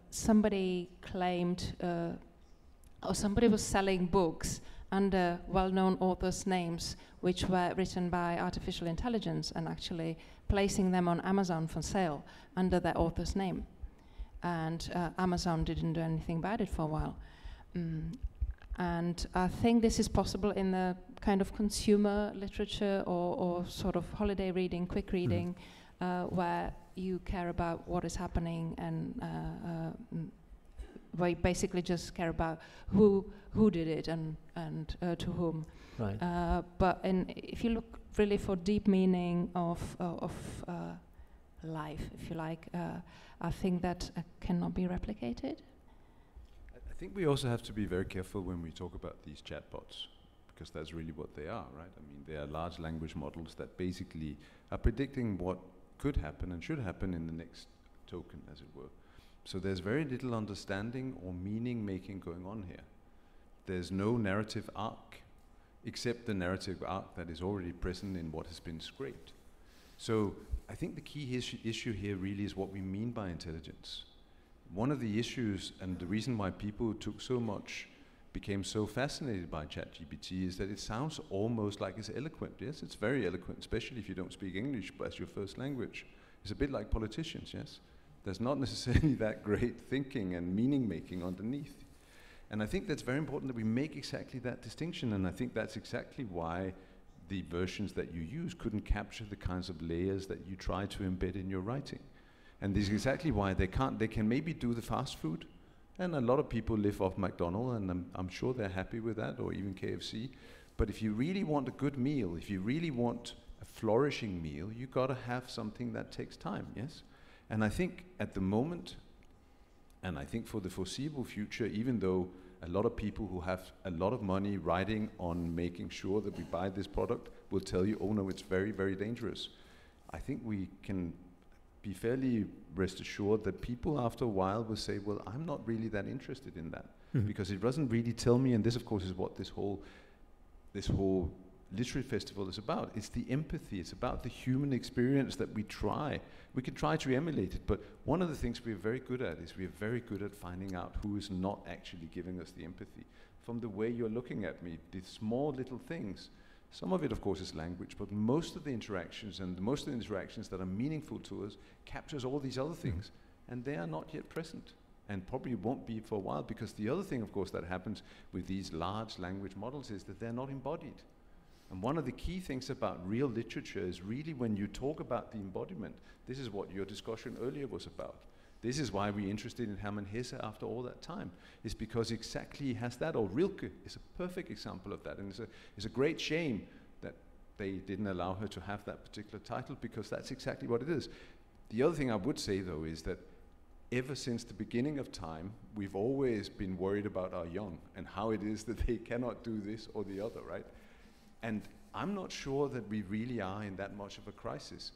somebody claimed, or somebody was selling books under well-known authors' names, which were written by artificial intelligence, and actually placing them on Amazon for sale under their author's name. And Amazon didn't do anything about it for a while. And I think this is possible in the kind of consumer literature or sort of holiday reading, quick reading, where you care about what is happening and where you basically just care about who did it and to whom. Right. But if you look really for deep meaning of life, if you like, I think that cannot be replicated. I think we also have to be very careful when we talk about these chatbots, because that's really what they are, right? I mean, they are large language models that basically are predicting what could happen and should happen in the next token, as it were. So there's very little understanding or meaning making going on here. There's no narrative arc, except the narrative arc that is already present in what has been scraped. So I think the key issue here really is what we mean by intelligence. One of the issues, and the reason why people became so fascinated by ChatGPT, is that it sounds almost like it's eloquent. Yes, it's very eloquent, especially if you don't speak English as your first language. It's a bit like politicians, yes? There's not necessarily that great thinking and meaning making underneath. And I think that's very important that we make exactly that distinction, and I think that's exactly why the versions that you use couldn't capture the kinds of layers that you try to embed in your writing. And this is exactly why they can maybe do the fast food, and a lot of people live off McDonald's, and I'm sure they're happy with that, or even KFC. But if you really want a good meal, if you really want a flourishing meal, you gotta have something that takes time, yes? And I think at the moment, and I think for the foreseeable future, even though a lot of people who have a lot of money riding on making sure that we buy this product will tell you, oh no, it's very, very dangerous. I think we can be fairly rest assured that people after a while will say, well, I'm not really that interested in that, because it doesn't really tell me, and this of course is what this whole literary festival is about. It's the empathy, it's about the human experience that we can try to emulate it, but one of the things we're very good at is we're very good at finding out who is not actually giving us the empathy. From the way you're looking at me, the small little things, some of it of course is language, but most of the interactions that are meaningful to us captures all these other things, and they are not yet present, and probably won't be for a while, because the other thing of course that happens with these large language models is that they're not embodied. And one of the key things about real literature is really when you talk about the embodiment, this is what your discussion earlier was about. This is why we're interested in Hermann Hesse after all that time. It's because exactly he has that, or Rilke is a perfect example of that. And it's a great shame that they didn't allow her to have that particular title, because that's exactly what it is. The other thing I would say though is that ever since the beginning of time, we've always been worried about our young and how it is that they cannot do this or the other, right? And I'm not sure that we really are in that much of a crisis.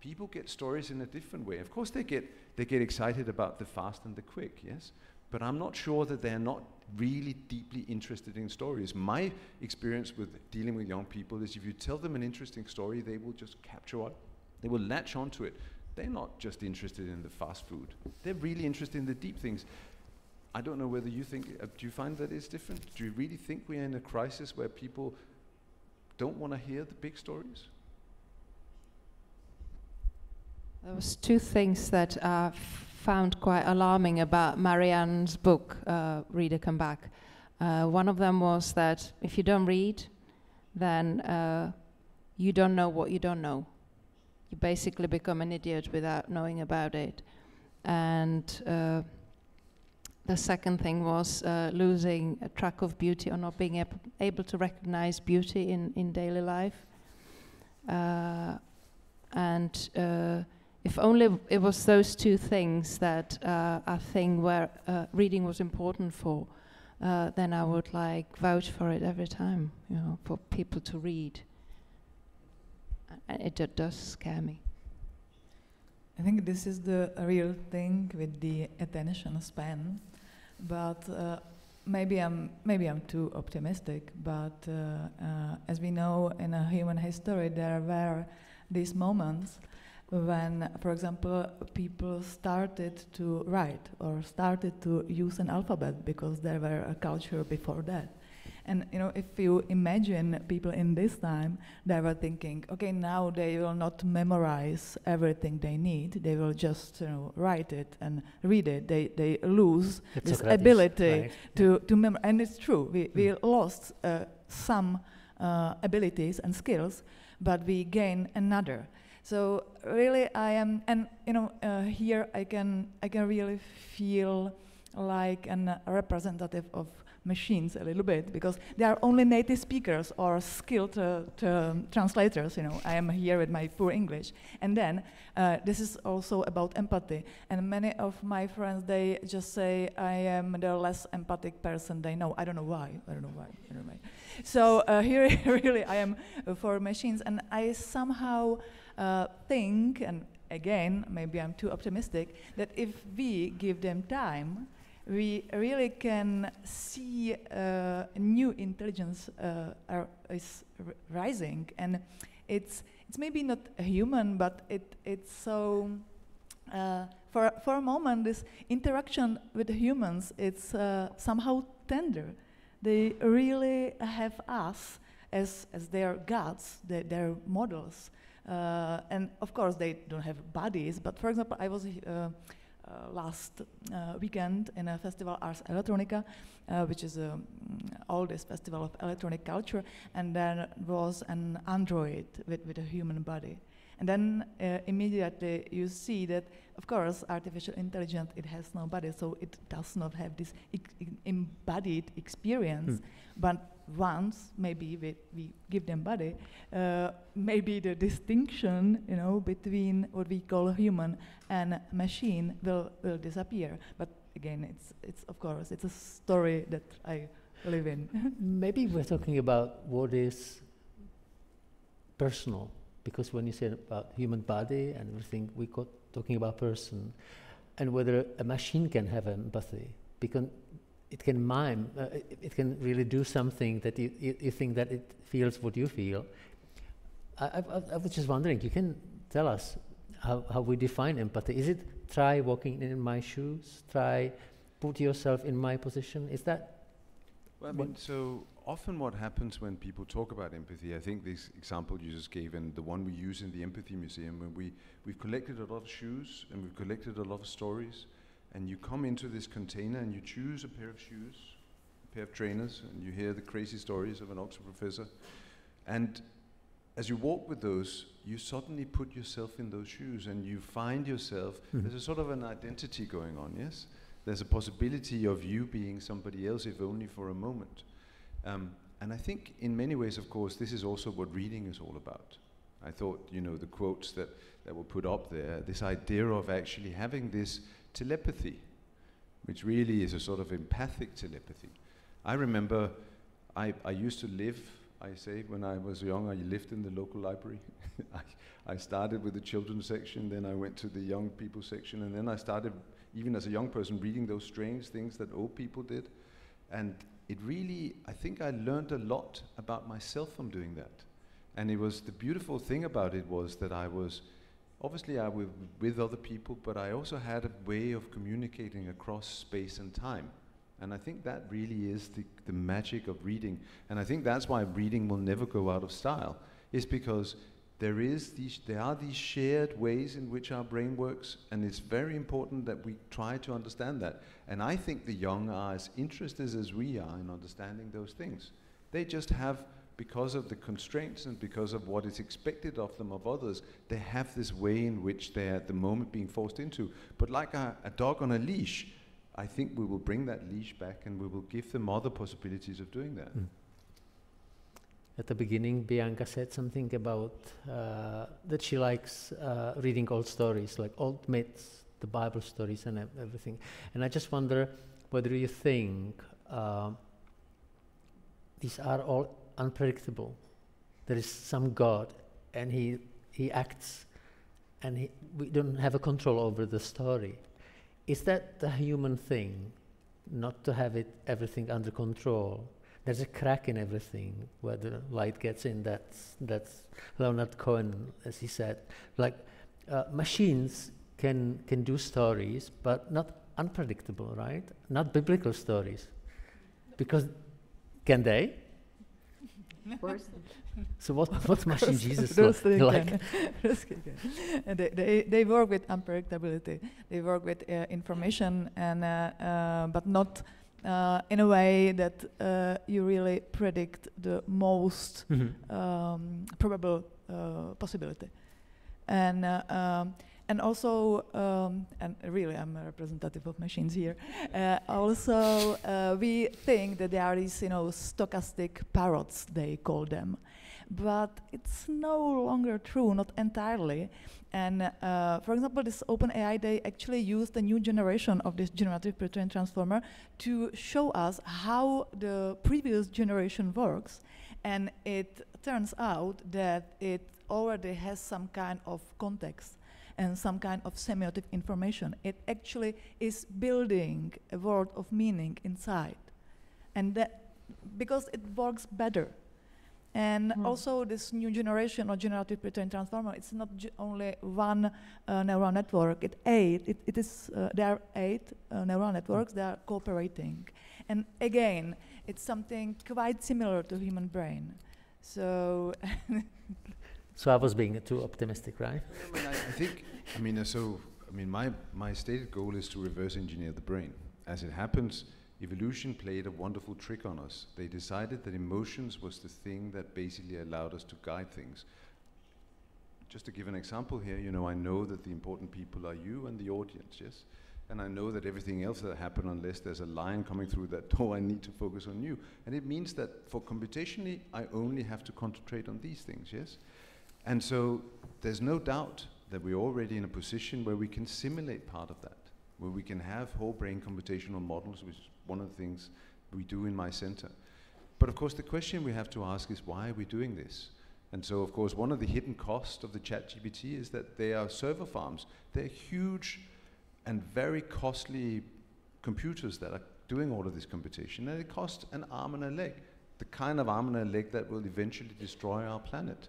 People get stories in a different way. Of course they get excited about the fast and the quick, yes? But I'm not sure that they're not really deeply interested in stories. My experience with dealing with young people is if you tell them an interesting story, they will just capture it. They will latch onto it. They're not just interested in the fast food. They're really interested in the deep things. I don't know whether you think, do you find that it's different? Do you really think we're in a crisis where people don't want to hear the big stories? There was two things that I found quite alarming about Maryanne's book, Reader Come Back. One of them was that if you don't read, then you don't know what you don't know. You basically become an idiot without knowing about it. And the second thing was losing a track of beauty, or not being able to recognize beauty in daily life. And if only it was those two things that I think where reading was important for, then I would vouch for it every time, for people to read. And it does scare me. I think this is the real thing with the attention span, but maybe I'm too optimistic. But as we know, in a human history, there were these moments when, for example, people started to write or started to use an alphabet because there were a culture before that. And if you imagine people in this time, they were thinking, okay, now they will not memorize everything they need. They will just write it and read it. They lose this ability to memorize. And it's true. We lost some abilities and skills, but we gain another. So really, I am, and here I can really feel like a representative of machines a little bit, because they are only native speakers or skilled translators. I am here with my poor English. And then this is also about empathy. And many of my friends, they just say I am the less empathic person they know. I don't know why. So here really I am for machines, and I somehow think, and again maybe I'm too optimistic, that if we give them time, we really can see new intelligence is rising, and it's maybe not human, but it's so for a moment this interaction with humans, it's somehow tender. They really have us as their gods, their models, and of course they don't have bodies. But for example, I was last weekend in a festival, Ars Electronica, which is the oldest festival of electronic culture, and there was an android with a human body. And then immediately you see that, of course, artificial intelligence, it has no body, so it does not have this embodied experience. But once maybe we give them body, maybe the distinction, between what we call human and machine will disappear. But again, it's of course it's a story that I live in. Maybe we're talking about what is personal, because when you said about human body and everything, we got talking about person, and whether a machine can have empathy, because it can mime, it can really do something that you think that it feels what you feel. I was just wondering, you can tell us how we define empathy. Is it try walking in my shoes, try put yourself in my position? Is that? Well, I mean, so often what happens when people talk about empathy, I think this example you just gave and the one we use in the Empathy Museum, when we've collected a lot of shoes and we've collected a lot of stories, and you come into this container and you choose a pair of shoes, a pair of trainers, and you hear the crazy stories of an Oxford professor. And as you walk with those, you suddenly put yourself in those shoes and you find yourself, there's a sort of an identity going on, yes? There's a possibility of you being somebody else, if only for a moment. And I think in many ways, of course, this is also what reading is all about. I thought, the quotes that were put up there, this idea of actually having this telepathy, which really is a sort of empathic telepathy. I remember I used to live, when I was young, I lived in the local library. I started with the children's section, then I went to the young people section, and then I started, even as a young person, reading those strange things that old people did. And it really, I think I learned a lot about myself from doing that. And it was, the beautiful thing about it was that I was, obviously I was with other people, but I also had a way of communicating across space and time. And I think that really is the magic of reading. And I think that's why reading will never go out of style, is because there are these shared ways in which our brain works, and it's very important that we try to understand that. And I think the young are as interested as we are in understanding those things. They just have, because of the constraints and because of what is expected of them of others, they have this way in which they're at the moment being forced into. But like a dog on a leash, I think we will bring that leash back and we will give them other possibilities of doing that. At the beginning, Bianca said something about that she likes reading old stories, like old myths, the Bible stories and everything. And I just wonder whether you think these are all unpredictable. There is some God and he acts and we don't have a control over the story. Is that the human thing, not to have everything under control? There's a crack in everything where the light gets in. That's Leonard Cohen, as he said. Like machines can do stories, but not unpredictable, right? Not biblical stories, because can they? Of course. So what's Machine Jesus like? They work with unpredictability. They work with information, and but not in a way that you really predict the most probable possibility. And also, and really I'm a representative of machines here, also we think that there is, stochastic parrots, they call them. But it's no longer true, not entirely. And for example, this OpenAI, they actually used a new generation of this generative pre-trained transformer to show us how the previous generation works. And it turns out that it already has some kind of context and some kind of semiotic information. It actually is building a world of meaning inside. And that, because it works better. And also this new generation of generative pre-trained transformer, it's not only one neural network, there are 8 neural networks that are cooperating. And again, it's something quite similar to human brain. So So I was being too optimistic, right? My stated goal is to reverse engineer the brain. As it happens, evolution played a wonderful trick on us. They decided that emotions was the thing that basically allowed us to guide things. Just to give an example here, I know that the important people are you and the audience, yes? And I know that everything else that happens, unless there's a lion coming through that door, I need to focus on you. And it means that for computationally, I only have to concentrate on these things, yes? And so there's no doubt that we're already in a position where we can simulate part of that, where we can have whole brain computational models, which is one of the things we do in my center. But of course the question we have to ask is, why are we doing this? And so of course one of the hidden costs of the ChatGPT is that they are server farms. They're huge and very costly computers that are doing all of this computation, and it costs an arm and a leg, the kind of arm and a leg that will eventually destroy our planet.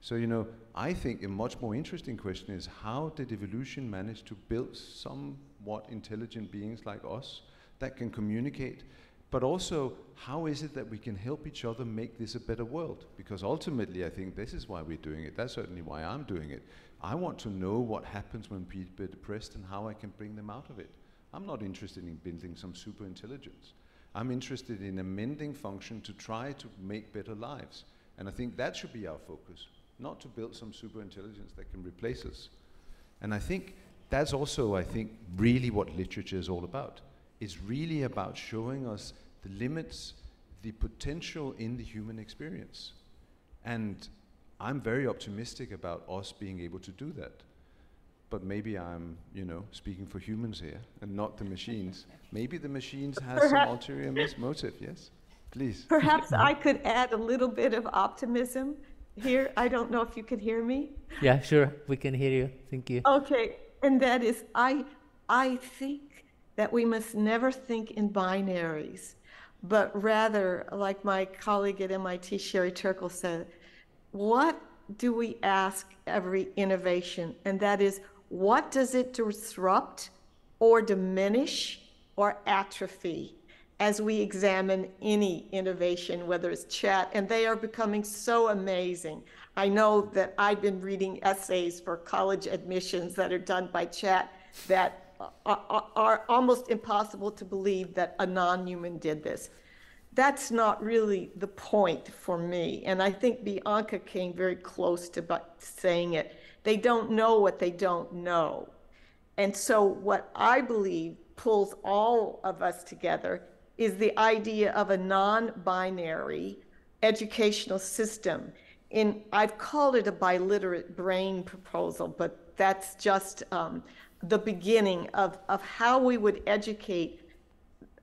So, I think a much more interesting question is, how did evolution manage to build somewhat intelligent beings like us that can communicate? But also, how is it that we can help each other make this a better world? Because ultimately, I think this is why we're doing it. That's certainly why I'm doing it. I want to know what happens when people are depressed and how I can bring them out of it. I'm not interested in building some super intelligence. I'm interested in a mending function to try to make better lives. And I think that should be our focus. Not to build some super intelligence that can replace us. And I think that's also, really what literature is all about. It's really about showing us the limits, the potential in the human experience. And I'm very optimistic about us being able to do that. But maybe I'm, speaking for humans here and not the machines. Maybe the machines have some ulterior motive, yes? Please. Perhaps I could add a little bit of optimism here. I don't know if you could hear me. Yeah, sure, we can hear you. Thank you. Okay, and that is, I think that we must never think in binaries, but rather, like my colleague at MIT, Sherry Turkle, said, what do we ask every innovation? And that is, what does it disrupt or diminish or atrophy as we examine any innovation, whether it's chat, and they are becoming so amazing. I know that I've been reading essays for college admissions that are done by chat that are almost impossible to believe that a non-human did this. That's not really the point for me. And I think Bianca came very close to saying it. They don't know what they don't know. And so what I believe pulls all of us together is the idea of a non-binary educational system. I've called it a biliterate brain proposal, but that's just the beginning of how we would educate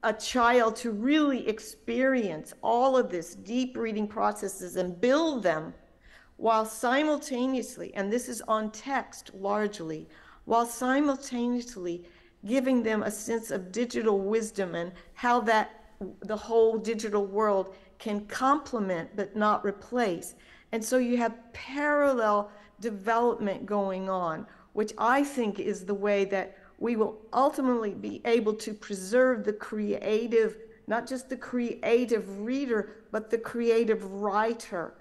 a child to really experience all of this deep reading processes and build them while simultaneously, and this is on text largely, while simultaneously giving them a sense of digital wisdom and how that the whole digital world can complement but not replace. And so you have parallel development going on, which I think is the way that we will ultimately be able to preserve the creative, not just the creative reader, but the creative writer.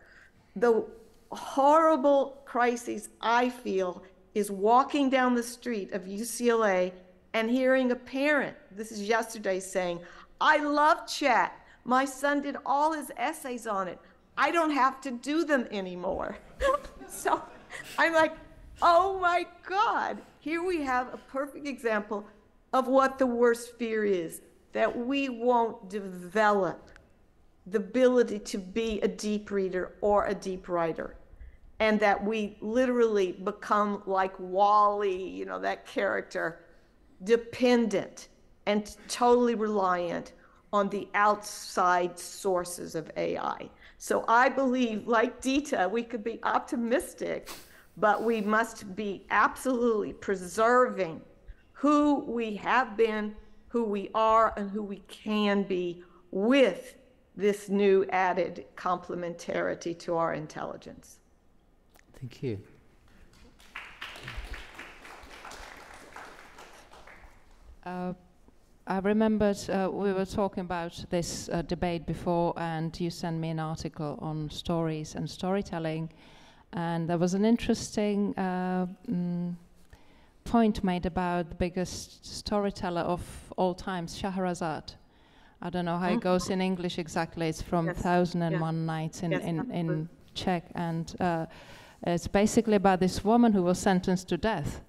The horrible crisis I feel is walking down the street of UCLA and hearing a parent, this is yesterday, saying, I love chat. My son did all his essays on it. I don't have to do them anymore. So I'm like, oh my God, here we have a perfect example of what the worst fear is, that we won't develop the ability to be a deep reader or a deep writer, and that we literally become like Wall-E, you know, that character, dependent and totally reliant on the outside sources of AI. So I believe, like Dita, we could be optimistic, but we must be absolutely preserving who we have been, who we are, and who we can be with this new added complementarity to our intelligence. Thank you. I remembered we were talking about this debate before, and you sent me an article on stories and storytelling, and there was an interesting point made about the biggest storyteller of all times, Shahrazad. I don't know how it goes in English exactly. It's from 1001 Nights in Czech, and it's basically about this woman who was sentenced to death,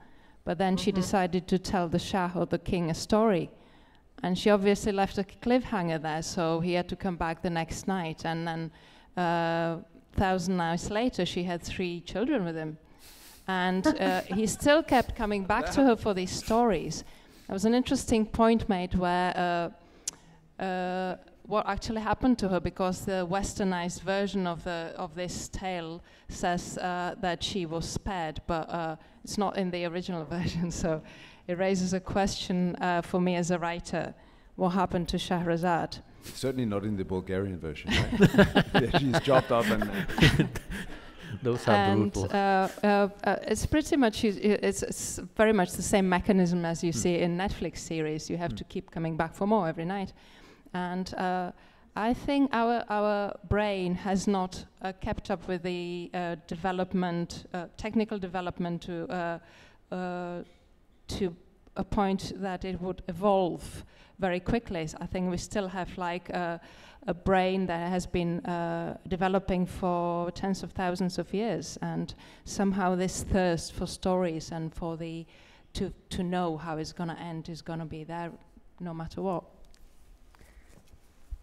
but then she decided to tell the Shah or the king a story. And she obviously left a cliffhanger there, so he had to come back the next night. And then 1,000 years later, she had 3 children with him. And he still kept coming back to her for these stories. There was an interesting point made where what actually happened to her, because the westernized version of this tale says that she was spared, but it's not in the original version. So it raises a question for me as a writer: what happened to Shahrazad? Certainly not in the Bulgarian version, right? She's chopped up and... Those are brutal. It's pretty much, it's very much the same mechanism as you see in Netflix series. You have to keep coming back for more every night. And I think our brain has not kept up with the development, technical development to a point that it would evolve very quickly. So I think we still have like a brain that has been developing for tens of thousands of years, and somehow this thirst for stories and for the to know how it's going to end is going to be there no matter what.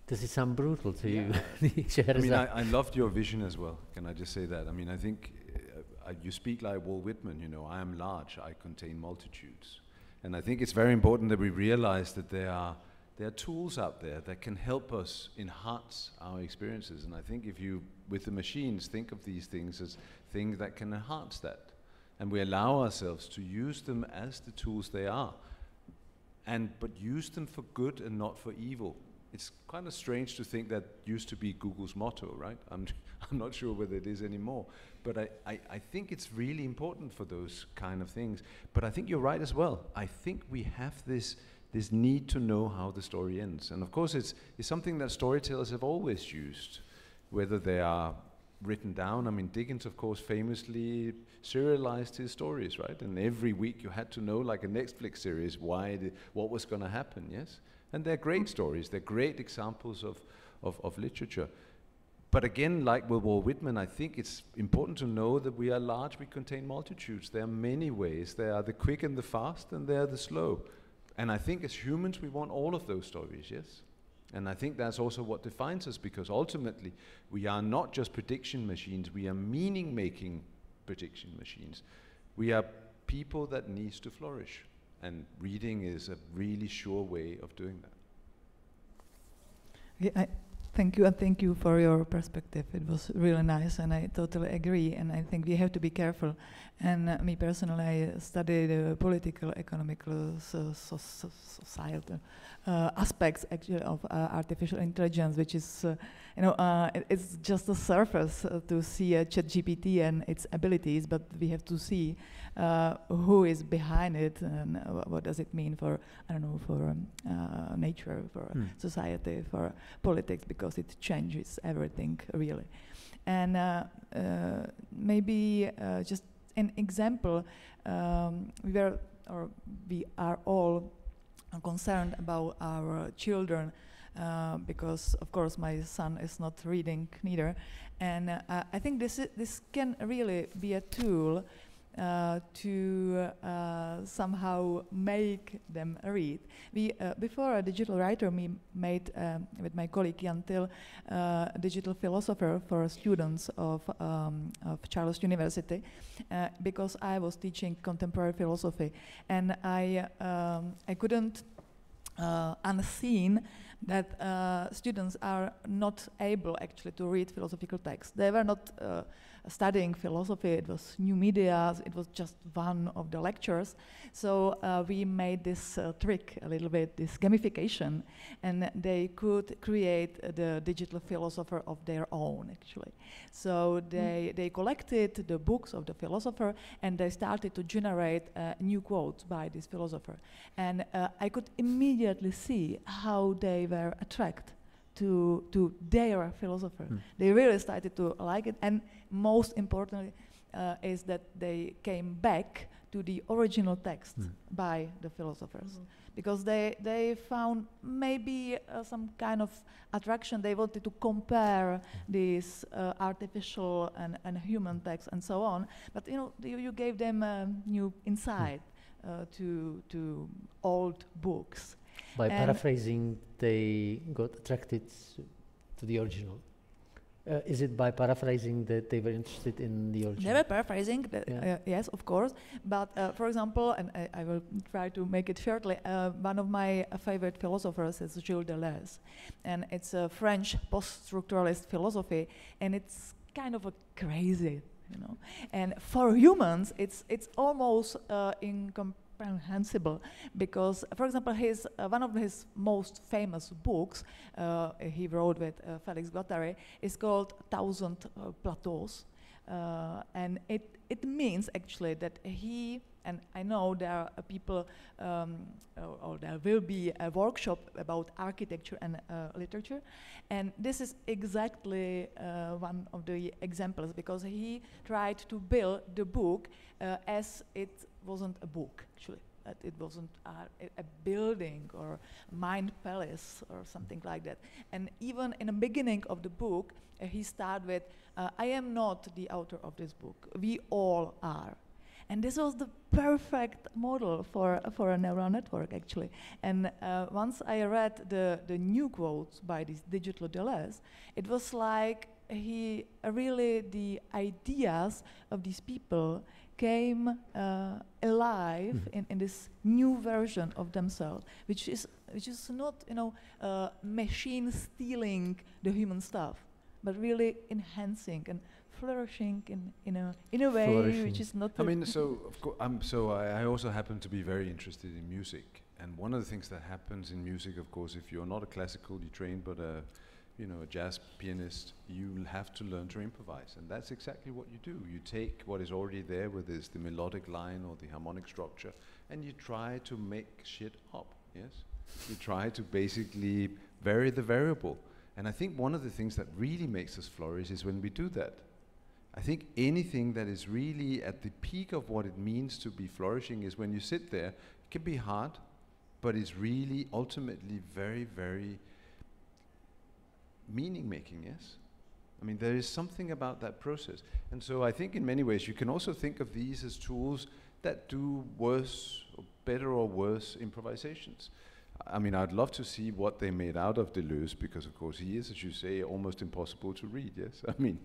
Does it sound brutal to you? I mean, I loved your vision as well. Can I just say that? I mean, I think you speak like Walt Whitman, you know, I am large, I contain multitudes. And I think it's very important that we realize that there are tools out there that can help us enhance our experiences. And I think if you, with the machines, think of these things as things that can enhance that. And we allow ourselves to use them as the tools they are. But use them for good and not for evil. It's kind of strange to think that used to be Google's motto, right? I'm not sure whether it is anymore. But I think it's really important for those kind of things. But I think you're right as well. I think we have this need to know how the story ends. And of course it's something that storytellers have always used, whether they are written down. I mean, Dickens, of course, famously serialized his stories, right? And every week you had to know, like a Netflix series, what was going to happen, yes? And they're great stories. They're great examples of literature. But again, like with Walt Whitman, I think it's important to know that we are large, we contain multitudes. There are many ways. There are the quick and the fast, and there are the slow. And I think as humans, we want all of those stories, yes? And I think that's also what defines us, because ultimately, we are not just prediction machines, we are meaning-making prediction machines. We are people that needs to flourish. And reading is a really sure way of doing that. Yeah, Thank you, and thank you for your perspective. It was really nice, and I totally agree. And I think we have to be careful. And me personally, I studied political, economical, societal aspects actually of artificial intelligence, which is, it's just a surface to see a ChatGPT and its abilities, but we have to see who is behind it and what does it mean for, I don't know, for nature, for society, for politics, because it changes everything really. And maybe just an example, we are all concerned about our children because, of course, my son is not reading neither, and I think this can really be a tool to somehow make them read. We before a digital writer, we made with my colleague Jan Till, digital philosopher for students of Charles University, because I was teaching contemporary philosophy, and I couldn't unseen that students are not able actually to read philosophical texts. They were not studying philosophy, it was new media, it was just one of the lectures. So we made this trick a little bit, this gamification, and they could create the digital philosopher of their own actually. So they collected the books of the philosopher and they started to generate new quotes by this philosopher. And I could immediately see how they were attracted to their philosopher. They really started to like it, and most importantly is that they came back to the original text by the philosophers, because they found maybe some kind of attraction. They wanted to compare these artificial and human texts and so on, but you gave them a new insight to old books. By paraphrasing, they got attracted to the original. Is it by paraphrasing that they were interested in the original? They were paraphrasing, yes, of course. But for example, and I will try to make it shortly, one of my favorite philosophers is Gilles Deleuze. And it's a French post-structuralist philosophy, and it's kind of a crazy, And for humans, it's almost incomprehensible, because, for example, one of his most famous books he wrote with Félix Guattari is called Thousand Plateaus, and it means actually that he, and I know there are people, or there will be a workshop about architecture and literature, and this is exactly one of the examples, because he tried to build the book as it wasn't a book, actually. It wasn't a building or mind palace or something like that. And even in the beginning of the book, he started with, I am not the author of this book. We all are. And this was the perfect model for a neural network, actually. And once I read the new quotes by this digital Deleuze, it was like the ideas of these people came alive in this new version of themselves, which is not machine stealing the human stuff, but really enhancing and flourishing in a way which is not. I mean, so of course, I also happen to be very interested in music, and one of the things that happens in music, of course, if you're not a classically trained but a jazz pianist, you'll have to learn to improvise, and that's exactly what you do. You take what is already there, whether it's the melodic line or the harmonic structure, and you try to make shit up, yes? You try to basically vary the variable. And I think one of the things that really makes us flourish is when we do that. I think anything that is really at the peak of what it means to be flourishing is when you sit there. It can be hard, but it's really ultimately very, very meaning-making, yes? I mean, there is something about that process. And so I think in many ways you can also think of these as tools that do worse, or better or worse improvisations. I mean, I'd love to see what they made out of Deleuze, because of course he is, as you say, almost impossible to read, yes? I mean,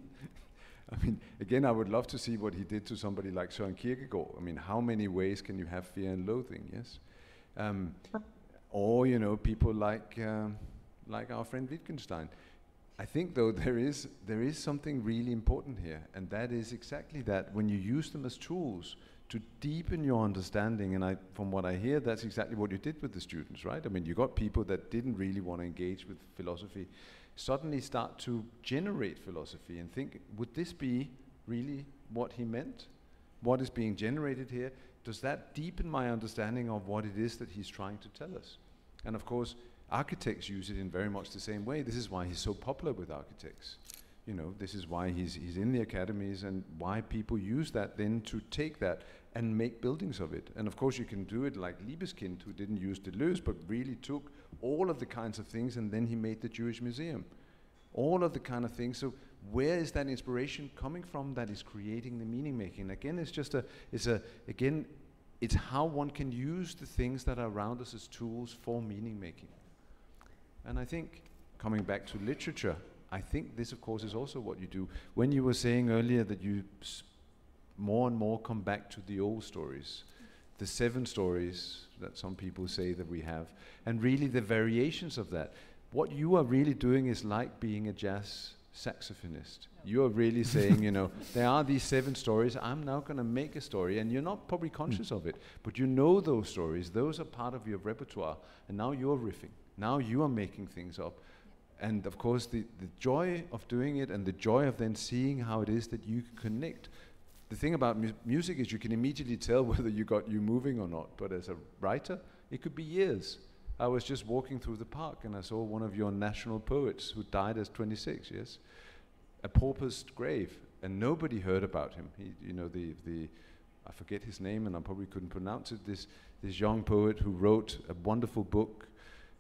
again, I would love to see what he did to somebody like Søren Kierkegaard. I mean, how many ways can you have fear and loathing, yes? Or, people like our friend Wittgenstein. I think, though, there is something really important here, and that is exactly that. When you use them as tools to deepen your understanding, and from what I hear, that's exactly what you did with the students, right? I mean, you got people that didn't really want to engage with philosophy, suddenly start to generate philosophy and think, would this be really what he meant? What is being generated here? Does that deepen my understanding of what it is that he's trying to tell us? And of course, architects use it in very much the same way. This is why he's so popular with architects. You know, this is why he's in the academies, and why people use that then to take that and make buildings of it. And of course you can do it like Liebeskind, who didn't use Deleuze, but really took all of the kinds of things, and then he made the Jewish Museum. All of the kind of things. So where is that inspiration coming from that is creating the meaning making? Again, it's how one can use the things that are around us as tools for meaning making. And I think, coming back to literature, I think this, of course, is also what you do. When you were saying earlier that you more and more come back to the old stories, the 7 stories that some people say that we have, and really the variations of that. What you are really doing is like being a jazz saxophonist. You are really saying, you know, there are these 7 stories, I'm now going to make a story, and you're not probably conscious of it, but you know those stories, those are part of your repertoire, and now you're riffing. Now you are making things up. And of course the joy of doing it, and the joy of then seeing how it is that you connect. The thing about music is you can immediately tell whether you got you moving or not, but as a writer, it could be years. I was just walking through the park and I saw one of your national poets who died at 26, yes? A pauper's grave, and nobody heard about him. He, you know, I forget his name and I probably couldn't pronounce it, this young poet who wrote a wonderful book,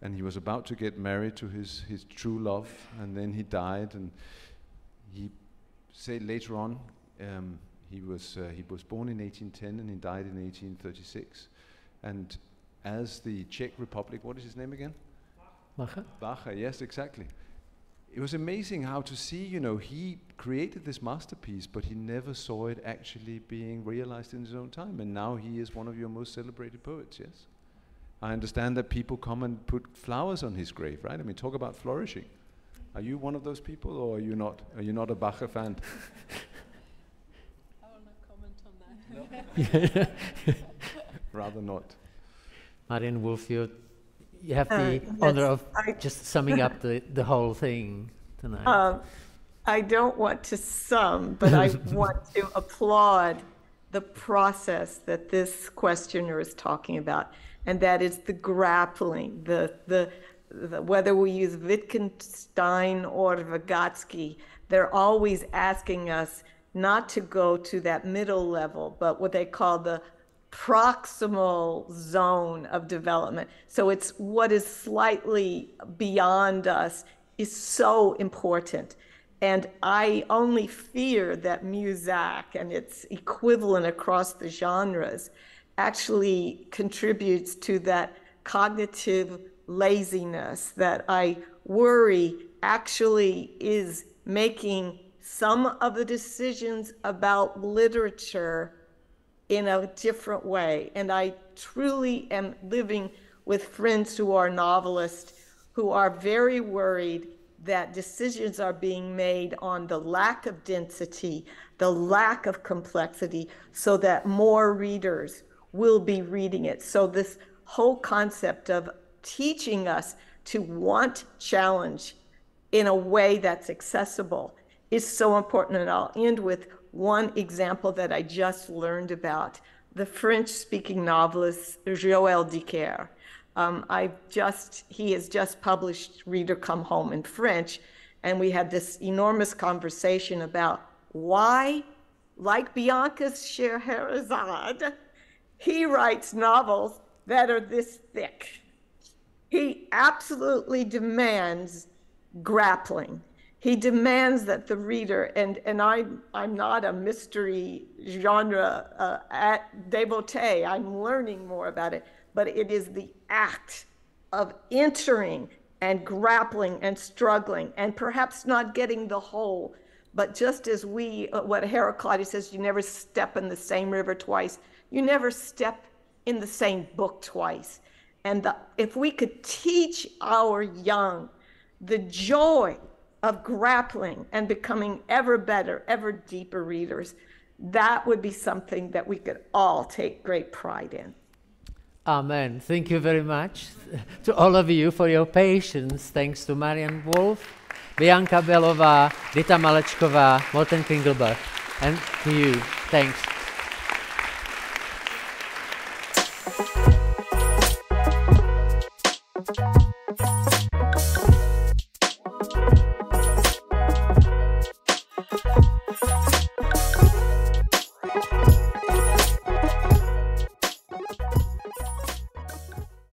and he was about to get married to his true love, and then he died, and he said later on, he was born in 1810 and he died in 1836. And as the Czech Republic, what is his name again? Bacha, yes, exactly. It was amazing how to see, you know, he created this masterpiece, but he never saw it actually being realized in his own time. And now he is one of your most celebrated poets, yes? I understand that people come and put flowers on his grave, right? I mean, talk about flourishing. Are you one of those people, or are you not? Are you not a Bacha fan? I will not comment on that. No? Rather not. Maryanne Wolf, you have the honor of just summing up the whole thing tonight. I don't want to sum, but I want to applaud the process that this questioner is talking about, and that is the grappling, the whether we use Wittgenstein or Vygotsky, they're always asking us not to go to that middle level, but what they call the proximal zone of development. So it's what is slightly beyond us is so important. And I only fear that music and its equivalent across the genres actually contributes to that cognitive laziness that I worry actually is making some of the decisions about literature in a different way. And I truly am living with friends who are novelists who are very worried that decisions are being made on the lack of density, the lack of complexity, so that more readers will be reading it. So this whole concept of teaching us to want challenge in a way that's accessible is so important. And I'll end with one example that I just learned about. The French-speaking novelist Joël Dicker. He has just published Reader Come Home in French, and we had this enormous conversation about why, like Bianca's Scheherazade, he writes novels that are this thick. He absolutely demands grappling. He demands that the reader, and I'm not a mystery genre devotee, I'm learning more about it, but it is the act of entering and grappling and struggling and perhaps not getting the whole, but just as what Heraclitus says, you never step in the same river twice, you never step in the same book twice. And if we could teach our young the joy of grappling and becoming ever better, ever deeper readers, that would be something that we could all take great pride in. Amen. Thank you very much to all of you for your patience. Thanks to Maryanne Wolf, Bianka Bellová, Dita Malečková, Morten Kringelbach, and to you. Thanks.